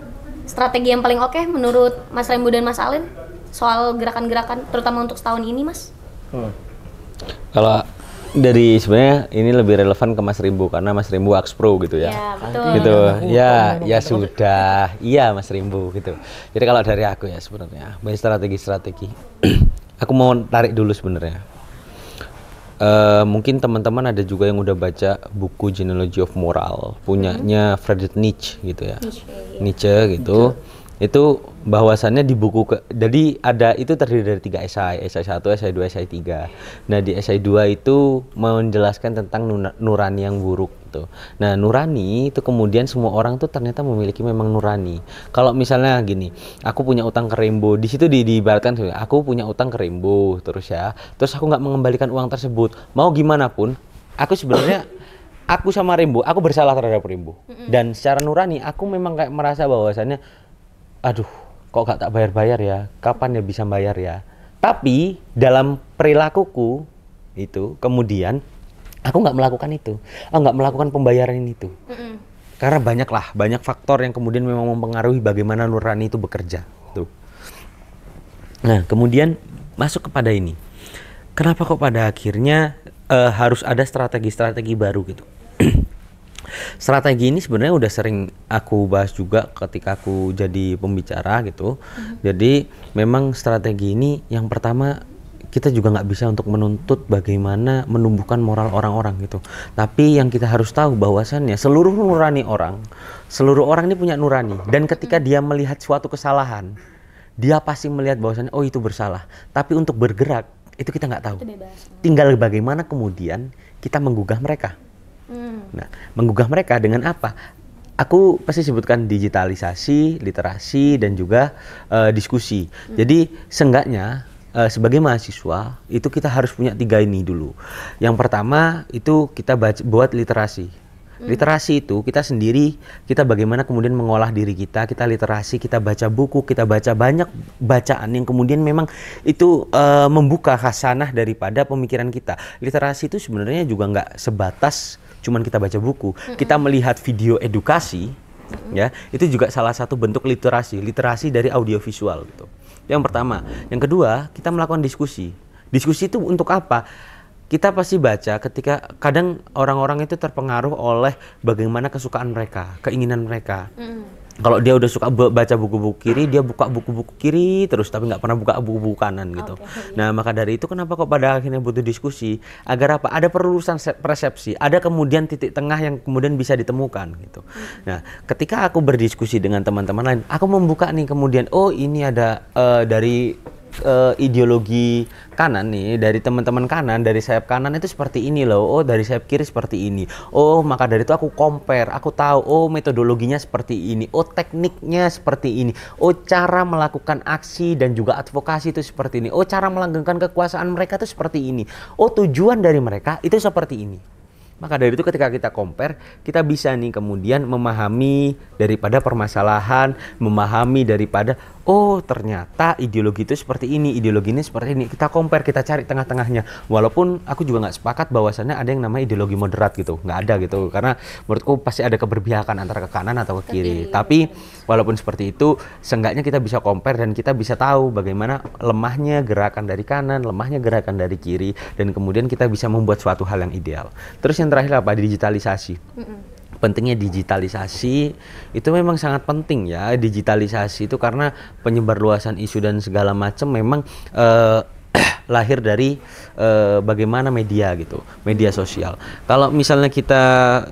strategi yang paling oke menurut Mas Rembo dan Mas Alen soal gerakan-gerakan terutama untuk setahun ini Mas? Kalau dari sebenarnya ini lebih relevan ke Mas Rimbo karena Mas Rimbo Axpro gitu ya. Ya betul. Gitu. Ya sudah. Iya Mas Rimbo gitu. Jadi kalau dari aku ya sebenarnya banyak strategi. Aku mau tarik dulu sebenarnya. Mungkin teman-teman ada juga yang udah baca buku Genealogy of Moral punyanya Friedrich Nietzsche gitu ya. Nietzsche gitu. Itu bahwasannya di buku jadi ada itu terdiri dari 3 esai 1, esai 2, esai 3. Nah, di esai 2 itu menjelaskan tentang nurani yang buruk gitu. Nah, nurani itu kemudian semua orang tuh ternyata memiliki memang nurani. Kalau misalnya gini, aku punya utang ke Rembo, di situ diibaratkan aku punya utang ke Rembo terus aku nggak mengembalikan uang tersebut. Mau gimana pun, aku sebenarnya aku sama Rembo, aku bersalah terhadap Rembo. Dan secara nurani aku memang kayak merasa bahwasannya aduh, kok gak tak bayar-bayar ya, kapan ya bisa bayar ya. Tapi dalam perilakuku itu kemudian aku nggak melakukan itu, nggak melakukan pembayaran itu. Karena banyak faktor yang kemudian memang mempengaruhi bagaimana nurani itu bekerja. Tuh. Nah, kemudian masuk kepada ini. Kenapa kok pada akhirnya harus ada strategi-strategi baru gitu? Strategi ini sebenarnya udah sering aku bahas juga ketika aku jadi pembicara gitu. Jadi memang strategi ini yang pertama kita juga nggak bisa untuk menuntut bagaimana menumbuhkan moral orang-orang gitu. Tapi yang kita harus tahu bahwasannya seluruh orang ini punya nurani. Dan ketika dia melihat suatu kesalahan, dia pasti melihat bahwasannya oh itu bersalah. Tapi untuk bergerak itu kita nggak tahu. Tinggal bagaimana kemudian kita menggugah mereka. Nah, menggugah mereka dengan apa? Aku pasti sebutkan digitalisasi, literasi, dan juga diskusi. Jadi seenggaknya sebagai mahasiswa itu kita harus punya 3 ini dulu. Yang pertama itu kita buat literasi. Literasi itu kita sendiri, kita bagaimana kemudian mengolah diri kita literasi, kita baca buku, kita baca banyak bacaan yang kemudian memang itu membuka khasanah daripada pemikiran kita. Literasi itu sebenarnya juga nggak sebatas cuman kita baca buku, kita melihat video edukasi, ya itu juga salah satu bentuk literasi dari audiovisual gitu. Yang pertama, yang kedua kita melakukan diskusi. Diskusi itu untuk apa? Kita pasti baca ketika kadang orang-orang itu terpengaruh oleh bagaimana kesukaan mereka, keinginan mereka. Kalau dia udah suka baca buku-buku kiri, dia buka buku-buku kiri terus tapi nggak pernah buka buku-buku kanan gitu. Nah, maka dari itu kenapa kok pada akhirnya butuh diskusi? Agar apa? Ada pelurusan persepsi, ada kemudian titik tengah yang kemudian bisa ditemukan gitu. Nah, ketika aku berdiskusi dengan teman-teman lain, aku membuka nih kemudian, oh ini ada dari ideologi kanan nih, dari teman-teman kanan, dari sayap kanan itu seperti ini loh, oh dari sayap kiri seperti ini, oh maka dari itu aku compare, aku tahu, oh metodologinya seperti ini, oh tekniknya seperti ini, oh cara melakukan aksi dan juga advokasi itu seperti ini, oh cara melanggengkan kekuasaan mereka itu seperti ini, oh tujuan dari mereka itu seperti ini. Maka dari itu ketika kita compare, kita bisa nih kemudian memahami daripada permasalahan, memahami daripada oh ternyata ideologi itu seperti ini, ideologi ini seperti ini. Kita compare, kita cari tengah-tengahnya. Walaupun aku juga nggak sepakat bahwasannya ada yang namanya ideologi moderat gitu, nggak ada gitu. Karena menurutku pasti ada keberpihakan antara ke kanan atau ke kiri. Tapi walaupun seperti itu, seenggaknya kita bisa compare dan kita bisa tahu bagaimana lemahnya gerakan dari kanan, lemahnya gerakan dari kiri, dan kemudian kita bisa membuat suatu hal yang ideal. Terus yang terakhir apa? Digitalisasi. Pentingnya digitalisasi itu memang sangat penting ya, digitalisasi itu karena penyebarluasan isu dan segala macam memang lahir dari bagaimana media gitu, media sosial. Kalau misalnya kita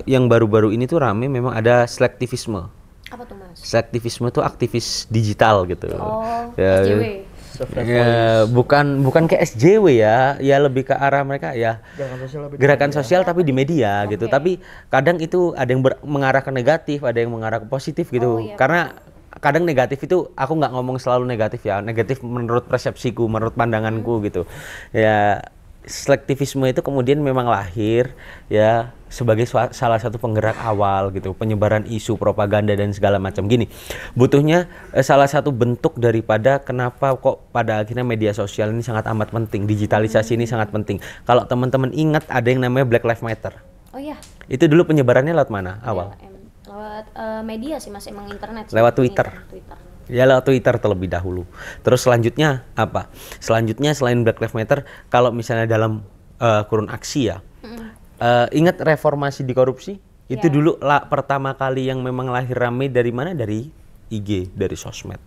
yang baru-baru ini tuh rame memang ada selektivisme. Apa tuh Mas? Selektivisme itu aktivis digital gitu. Oh, ya, SJW. Ya, bukan kayak SJW ya lebih ke arah mereka ya gerakan sosial tapi di media gitu. Tapi kadang itu ada yang mengarah ke negatif, ada yang mengarah ke positif gitu. Karena kadang negatif itu aku nggak ngomong selalu negatif ya, negatif menurut persepsiku, menurut pandanganku gitu ya. Selektivisme itu kemudian memang lahir ya sebagai salah satu penggerak awal gitu, penyebaran isu, propaganda dan segala macam gini. Butuhnya salah satu bentuk daripada kenapa kok pada akhirnya media sosial ini sangat amat penting, digitalisasi ini sangat penting. Kalau teman-teman ingat ada yang namanya Black Lives Matter. Oh iya. Itu dulu penyebarannya lewat mana awal? Lewat media sih Mas, emang internet. Lewat Twitter. Ya lewat Twitter terlebih dahulu. Terus selanjutnya apa? Selanjutnya selain Black Lives Matter, kalau misalnya dalam kurun aksi ya, ingat reformasi di korupsi? Itu dulu pertama kali yang memang lahir rame dari mana? Dari IG, dari sosmed.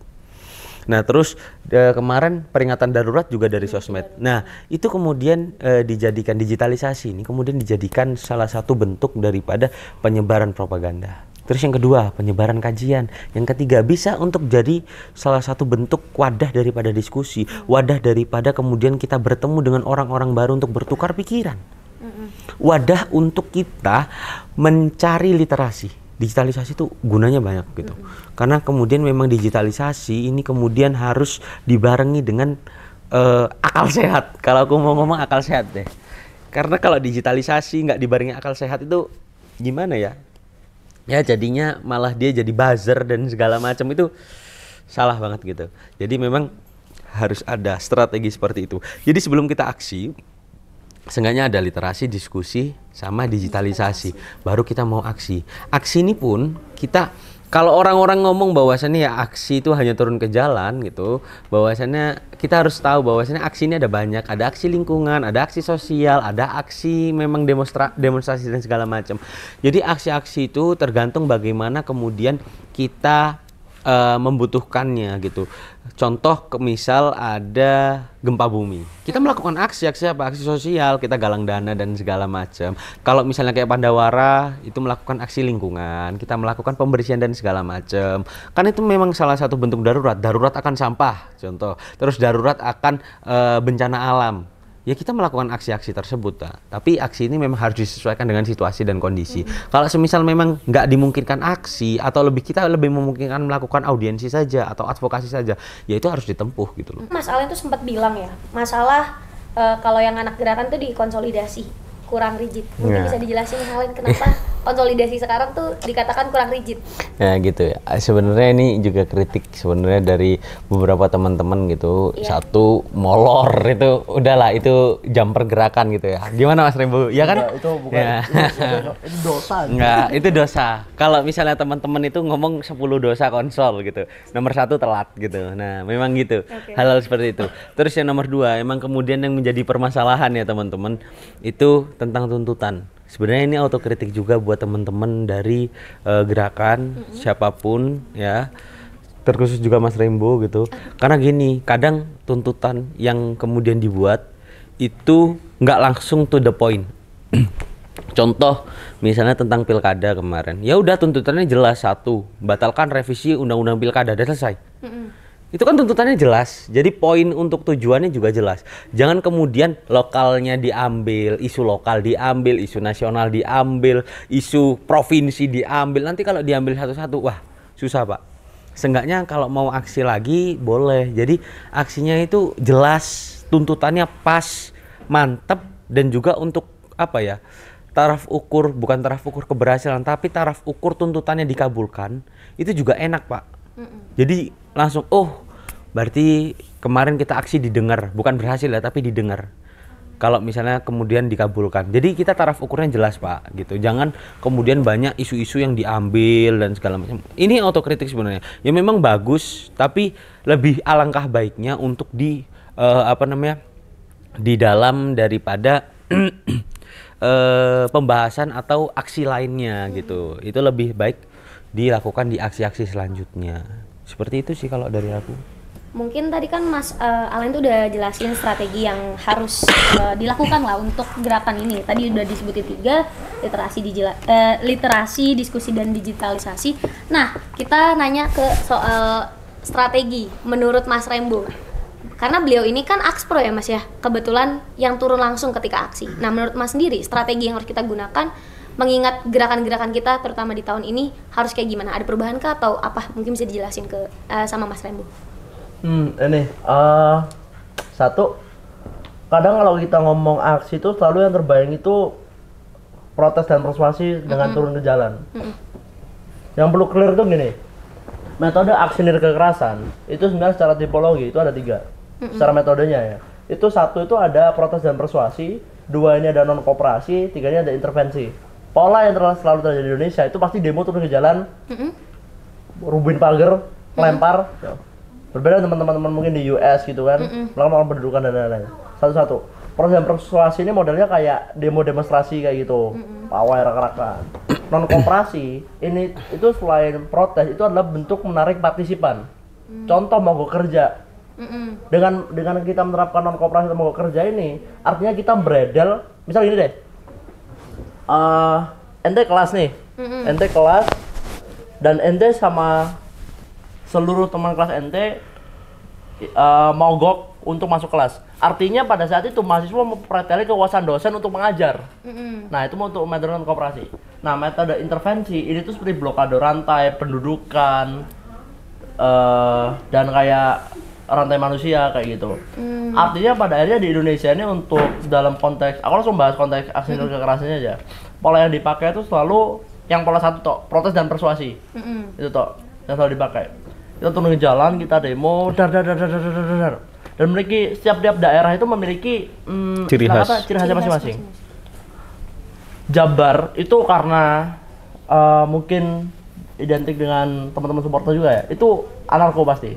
Nah terus kemarin peringatan darurat juga dari sosmed. Nah itu kemudian dijadikan digitalisasi ini, kemudian dijadikan salah satu bentuk daripada penyebaran propaganda. Terus yang kedua, penyebaran kajian. Yang ketiga, bisa untuk jadi salah satu bentuk wadah daripada diskusi, wadah daripada kemudian kita bertemu dengan orang-orang baru untuk bertukar pikiran. Wadah untuk kita mencari literasi. Digitalisasi itu gunanya banyak gitu. Karena kemudian memang digitalisasi ini kemudian harus dibarengi dengan akal sehat. Kalau aku mau ngomong akal sehat deh. Karena kalau digitalisasi nggak dibarengi akal sehat itu gimana ya? Ya jadinya malah dia jadi buzzer dan segala macam itu Salah banget gitu. Jadi memang harus ada strategi seperti itu. Jadi sebelum kita aksi, seenggaknya ada literasi, diskusi, sama digitalisasi. Baru kita mau aksi. Aksi ini pun kita, kalau orang-orang ngomong bahwasannya ya aksi itu hanya turun ke jalan gitu, bahwasannya kita harus tahu bahwasannya aksi ini ada banyak, ada aksi lingkungan, ada aksi sosial, ada aksi memang demonstrasi dan segala macam. Jadi aksi-aksi itu tergantung bagaimana kemudian kita membutuhkannya gitu. Contoh misal ada gempa bumi, kita melakukan aksi apa? Aksi sosial, kita galang dana dan segala macam. Kalau misalnya kayak Pandawara itu melakukan aksi lingkungan, kita melakukan pembersihan dan segala macam. Kan itu memang salah satu bentuk darurat akan sampah contoh, terus darurat akan bencana alam. Ya kita melakukan aksi-aksi tersebut, tapi aksi ini memang harus disesuaikan dengan situasi dan kondisi. Kalau semisal memang nggak dimungkinkan aksi, atau kita lebih memungkinkan melakukan audiensi saja atau advokasi saja, ya itu harus ditempuh gitu loh. Mas Alen tuh sempat bilang ya, masalah kalau yang anak gerakan tuh dikonsolidasi, kurang rigid. Mungkin bisa dijelasin Alen kenapa konsolidasi sekarang tuh dikatakan kurang rigid? Ya gitu ya. Sebenarnya ini juga kritik sebenarnya dari beberapa teman-teman gitu. Satu molor itu udahlah itu jam pergerakan gitu ya. Gimana Mas Rembo? Ya kan? Itu bukan ya. itu dosa. Enggak, itu dosa. Kalau misalnya teman-teman itu ngomong 10 dosa konsol gitu. Nomor 1 telat gitu. Nah, memang gitu. Hal-hal seperti itu. Terus yang nomor 2, emang kemudian yang menjadi permasalahan ya teman-teman itu tentang tuntutan. Sebenarnya ini autokritik juga buat teman-teman dari gerakan siapapun ya, terkhusus juga Mas Rembo gitu. Karena gini, kadang tuntutan yang kemudian dibuat itu nggak langsung to the point. Contoh misalnya tentang pilkada kemarin, ya udah tuntutannya jelas, 1, batalkan revisi undang-undang pilkada, udah selesai. Itu kan tuntutannya jelas, jadi poin untuk tujuannya juga jelas. Jangan kemudian lokalnya diambil, isu lokal diambil, isu nasional diambil, isu provinsi diambil. Nanti kalau diambil satu-satu, wah susah Pak. Seenggaknya kalau mau aksi lagi boleh, jadi aksinya itu jelas, tuntutannya pas, mantep, dan juga untuk apa ya, bukan taraf ukur keberhasilan, tapi taraf ukur tuntutannya dikabulkan, itu juga enak Pak. Jadi langsung, oh berarti kemarin kita aksi didengar, bukan berhasil ya, tapi didengar. Kalau misalnya kemudian dikabulkan, jadi kita taraf ukurnya jelas Pak, gitu. Jangan kemudian banyak isu-isu yang diambil dan segala macam. Ini autokritik sebenarnya. Ya memang bagus, tapi lebih alangkah baiknya untuk di di dalam daripada pembahasan atau aksi lainnya gitu. Itu lebih baik dilakukan di aksi-aksi selanjutnya. Seperti itu sih kalau dari aku. Mungkin tadi kan Mas Alen tuh udah jelasin strategi yang harus dilakukan lah untuk gerakan ini. Tadi udah disebutin 3, literasi, diskusi, dan digitalisasi. Nah, kita nanya ke soal strategi menurut Mas Rembo. Karena beliau ini kan akspro ya Mas ya, kebetulan yang turun langsung ketika aksi. Nah, menurut Mas sendiri, strategi yang harus kita gunakan mengingat gerakan-gerakan kita terutama di tahun ini harus kayak gimana? Ada perubahan kah atau apa? Mungkin bisa dijelasin ke sama Mas Rembo. Satu, kadang kalau kita ngomong aksi itu selalu yang terbayang itu protes dan persuasi dengan turun ke jalan. Yang perlu clear tuh gini, metode aksi kekerasan itu sebenarnya secara tipologi itu ada 3 secara metodenya ya. Itu 1 itu ada protes dan persuasi, 2 ini ada non kooperasi, 3 ini ada intervensi. Pola yang selalu terjadi di Indonesia itu pasti demo turun ke jalan, rubuhin pagar, lempar. Berbeda teman-teman mungkin di US gitu kan, melakukan pendudukan dan lain-lain. Satu-satu. Proses dan persuasi ini modelnya kayak demo demonstrasi kayak gitu, pawai rak-rakan. Non kooperasi ini itu selain protes itu adalah bentuk menarik partisipan. Contoh mogok kerja. Dengan kita menerapkan non kooperasi atau mogok kerja ini, artinya kita beredel. Misal gini deh. Ente kelas nih, ente kelas dan ente sama seluruh teman kelas ente mogok untuk masuk kelas. Artinya pada saat itu mahasiswa mempreteli kekuasaan dosen untuk mengajar. Nah itu untuk metode non kooperasi. Nah metode intervensi ini tuh seperti blokade rantai, pendudukan, dan kayak rantai manusia kayak gitu. Artinya pada akhirnya di Indonesia ini untuk dalam konteks, aku langsung bahas konteks aksi kekerasannya aja. Pola yang dipakai itu selalu yang pola 1 toh, protes dan persuasi. Itu toh yang selalu dipakai. kita turun ke jalan, kita demo, dar. Dan memiliki setiap daerah itu memiliki ciri khasnya masing-masing. Jabar itu karena mungkin identik dengan teman-teman supporter juga ya, itu anarko pasti.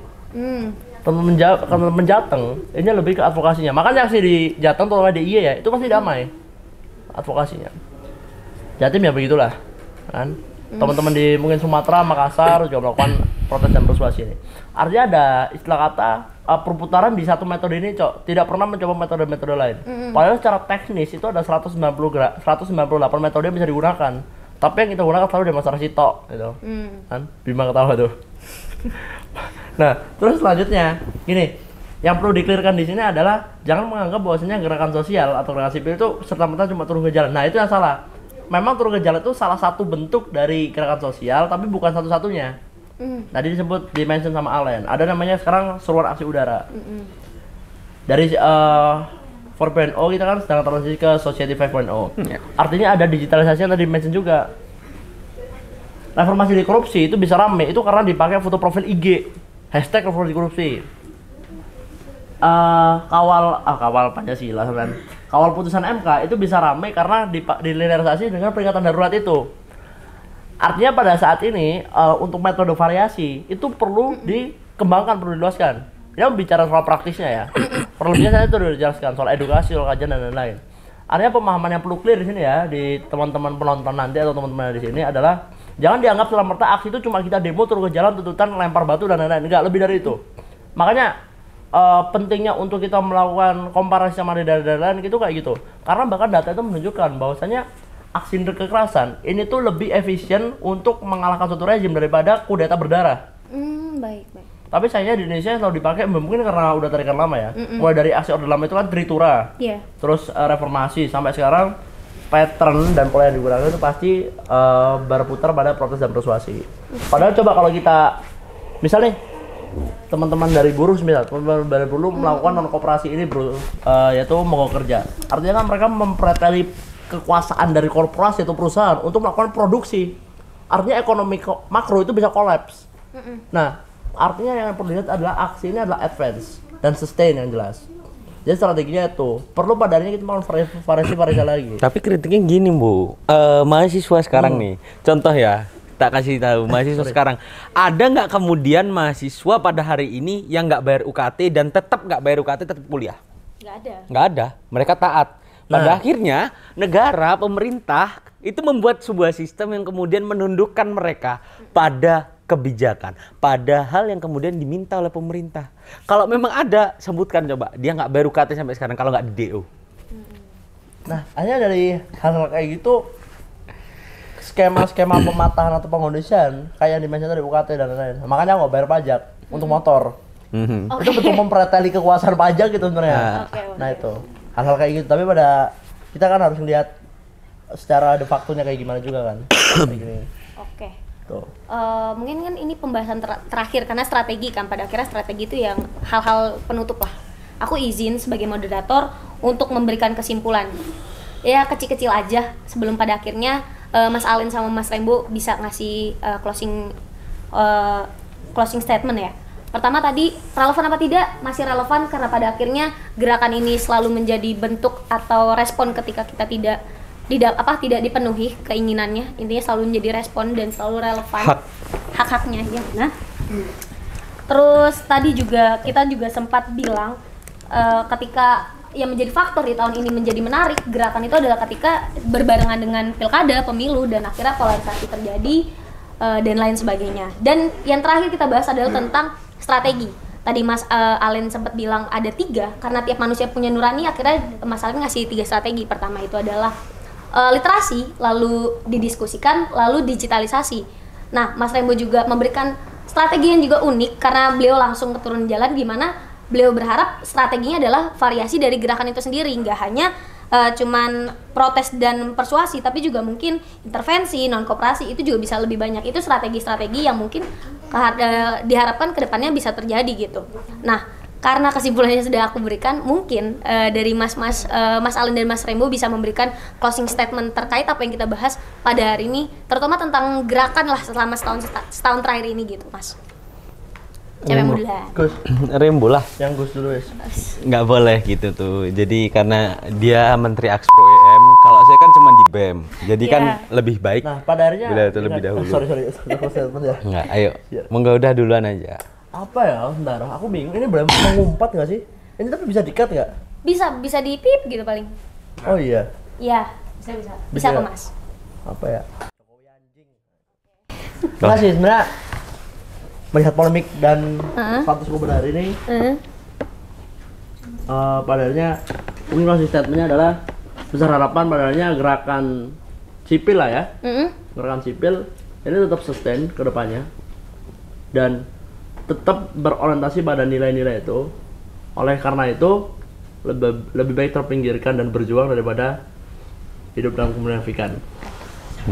Teman-teman Jateng ini lebih ke advokasinya. Makanya aksi di Jateng terutama DIY ya, itu pasti damai advokasinya. Jatim ya begitulah kan. Teman-teman di mungkin Sumatera, Makassar juga melakukan protes dan persuasi ini. Artinya ada istilah kata perputaran di satu metode ini, Cok. Tidak pernah mencoba metode-metode lain. Padahal secara teknis itu ada 198 metode yang bisa digunakan. Tapi yang kita gunakan selalu demonstrasi tok gitu. Kan? Bima ketawa tuh. Nah, terus selanjutnya gini, yang perlu dikelirkan di sini adalah jangan menganggap bahwasanya gerakan sosial atau gerakan sipil itu serta-merta cuma turun ke jalan. Nah, itu yang salah. Memang turun ke jalan itu salah satu bentuk dari gerakan sosial, tapi bukan satu-satunya. Tadi disebut dimension sama Allen. Ada namanya sekarang seruan aksi udara. Dari 4.0 kita kan sedang transisi ke Society 5.0. Artinya ada digitalisasi yang tadi dimension juga. Reformasi di korupsi itu bisa rame itu karena dipakai foto profil IG. Hashtag reformasi korupsi. Kawal Pancasila sebenarnya. Kawal putusan MK itu bisa ramai karena dilinearisasi dengan peringatan darurat itu. Artinya pada saat ini untuk metode variasi itu perlu dikembangkan, perlu diluaskan. Ini bicara soal praktisnya ya. Perlunya saya itu sudah dijelaskan soal edukasi, soal kajian dan lain-lain. Artinya pemahaman yang perlu clear di sini ya di teman-teman penonton nanti atau teman-teman di sini adalah jangan dianggap serta-merta aksi itu cuma kita demo turun ke jalan tuntutan lempar batu dan lain-lain. Enggak, lebih dari itu. Makanya pentingnya untuk kita melakukan komparasi sama daerah lain gitu kayak gitu. Karena bahkan data itu menunjukkan bahwasanya aksi kekerasan ini tuh lebih efisien untuk mengalahkan suatu rezim daripada kudeta berdarah. Baik. Tapi sayangnya di Indonesia selalu dipakai mungkin karena udah tarikan lama ya. Mulai dari aksi orde lama itu kan Tritura. Terus reformasi sampai sekarang pattern dan pola yang digunakan itu pasti berputar pada protes dan persuasi. Padahal coba kalau kita misalnya teman-teman dari buruh teman-teman dari buruh melakukan non koperasi ini yaitu mogok kerja. Artinya kan mereka mempreteli kekuasaan dari korporasi atau perusahaan untuk melakukan produksi. Artinya ekonomi makro itu bisa kolaps. Nah, artinya yang perlu dilihat adalah aksi ini adalah advance dan sustain yang jelas. Jadi strateginya itu perlu pada akhirnya kita melakukan variasi lagi. Tapi kritiknya gini Bu, mahasiswa sekarang nih, contoh ya. Tak kasih tahu mahasiswa sekarang, ada nggak kemudian mahasiswa pada hari ini yang nggak bayar UKT dan tetap nggak bayar UKT tetap kuliah? Nggak ada. Mereka taat. Pada akhirnya negara, pemerintah itu membuat sebuah sistem yang kemudian menundukkan mereka pada kebijakan, pada hal yang kemudian diminta oleh pemerintah. Kalau memang ada, sebutkan coba dia nggak bayar UKT sampai sekarang kalau nggak di DO. Nah, akhirnya dari hal kayak gitu skema-skema pematahan atau pengondisian kayak yang dimention dari UKT dan lain-lain. Makanya nggak bayar pajak untuk motor. Itu betul mempreteli kekuasaan pajak gitu sebenarnya. Nah itu hal-hal kayak gitu. Tapi pada kita kan harus lihat secara de facto-nya kayak gimana juga kan. Kayak gini. Tuh. Mungkin kan ini pembahasan terakhir karena strategi kan pada akhirnya strategi itu yang hal-hal penutup lah. Aku izin sebagai moderator untuk memberikan kesimpulan. Ya kecil-kecil aja sebelum pada akhirnya Mas Allen sama Mas Rembo bisa ngasih closing statement ya. Pertama tadi relevan apa tidak? Masih relevan karena pada akhirnya gerakan ini selalu menjadi bentuk atau respon ketika kita tidak dipenuhi keinginannya. Intinya selalu menjadi respon dan selalu relevan hak-haknya ya. Nah, terus tadi juga kita juga sempat bilang ketika yang menjadi faktor di tahun ini menjadi menarik gerakan itu adalah ketika berbarengan dengan pilkada, pemilu dan akhirnya polarisasi terjadi dan lain sebagainya. Dan yang terakhir kita bahas adalah tentang strategi. Tadi Mas Allen sempat bilang ada 3 karena tiap manusia punya nurani. Akhirnya Mas Allen ngasih 3 strategi. Pertama itu adalah literasi, lalu didiskusikan, lalu digitalisasi. Nah, Mas Rembo juga memberikan strategi yang juga unik karena beliau langsung turun jalan gimana beliau berharap strateginya adalah variasi dari gerakan itu sendiri, nggak hanya cuman protes dan persuasi, tapi juga mungkin intervensi, non koperasi itu juga bisa lebih banyak. Itu strategi-strategi yang mungkin diharapkan kedepannya bisa terjadi gitu. Nah, karena kesimpulannya sudah aku berikan, mungkin dari Mas Allen dan Mas Rembo bisa memberikan closing statement terkait apa yang kita bahas pada hari ini, terutama tentang gerakan lah selama setahun terakhir ini gitu, Mas. Cewek muda. Gus, Rembo lah. yang Gus dulu ya. Nggak boleh gitu tuh. Jadi karena dia Menteri Akspro EM, kalau saya kan cuma di BEM. Jadi kan lebih baik Nah, pada akhirnya bila itu lebih dahulu. sorry, statement ya. Enggak, ayo. Iya. Monggo udah duluan aja. Apa ya? Bentar, aku bingung. Ini boleh mengumpat nggak sih? Ini tapi bisa di-cut nggak? Bisa dipip gitu paling. Oh iya. Iya, bisa. Bisa Bisa. kemas. Apa ya? Terima kasih sebenarnya melihat polemik dan status quo hari ini. Pada akhirnya mungkin closing statementnya adalah besar harapan pada akhirnya gerakan sipil lah ya. Gerakan sipil ini tetap sustain ke depannya dan tetap berorientasi pada nilai-nilai itu. Oleh karena itu lebih baik terpinggirkan dan berjuang daripada hidup dalam kemunafikan.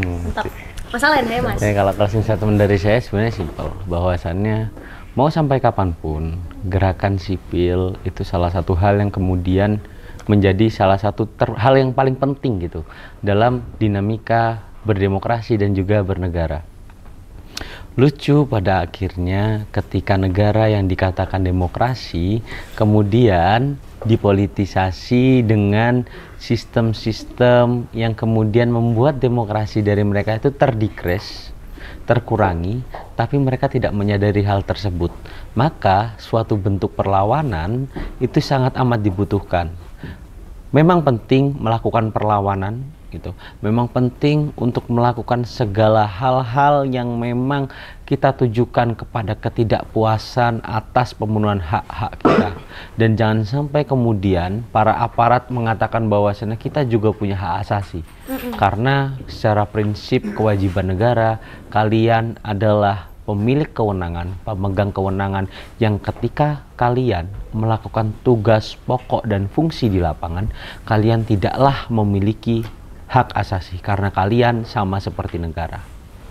Mantap. Masalah ya Mas? Ya, kalau closing statement dari saya sebenarnya simpel, bahwasannya mau sampai kapanpun gerakan sipil itu salah satu hal yang kemudian menjadi salah satu hal yang paling penting gitu dalam dinamika berdemokrasi dan juga bernegara. Lucu pada akhirnya ketika negara yang dikatakan demokrasi kemudian dipolitisasi dengan sistem-sistem yang kemudian membuat demokrasi dari mereka itu terdikres, terkurangi, tapi mereka tidak menyadari hal tersebut. Maka suatu bentuk perlawanan itu sangat amat dibutuhkan. Memang penting melakukan perlawanan gitu. Memang penting untuk melakukan segala hal-hal yang memang kita tujukan kepada ketidakpuasan atas pemenuhan hak-hak kita. Dan jangan sampai kemudian para aparat mengatakan bahwasannya kita juga punya hak asasi. Karena secara prinsip kewajiban negara, kalian adalah pemilik kewenangan, pemegang kewenangan yang ketika kalian melakukan tugas pokok dan fungsi di lapangan, kalian tidaklah memiliki hak asasi karena kalian sama seperti negara.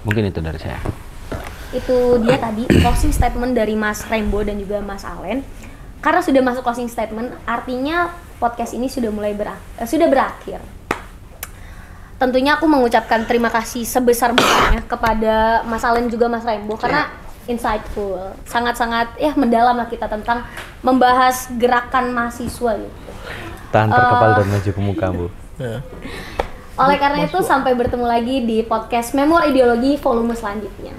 Mungkin itu dari saya. Itu dia tadi closing statement dari Mas Rembo dan juga Mas Alen. Karena sudah masuk closing statement, artinya podcast ini sudah mulai berakhir. Tentunya aku mengucapkan terima kasih sebesar-besarnya kepada Mas Alen juga Mas Rembo karena insightful, sangat-sangat mendalam lah kita tentang membahas gerakan mahasiswa gitu. Tahan terkepal dan maju ke muka, Bu. Oleh karena itu sampai bertemu lagi di podcast Memoir Ideologi volume selanjutnya.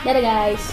Dadah guys.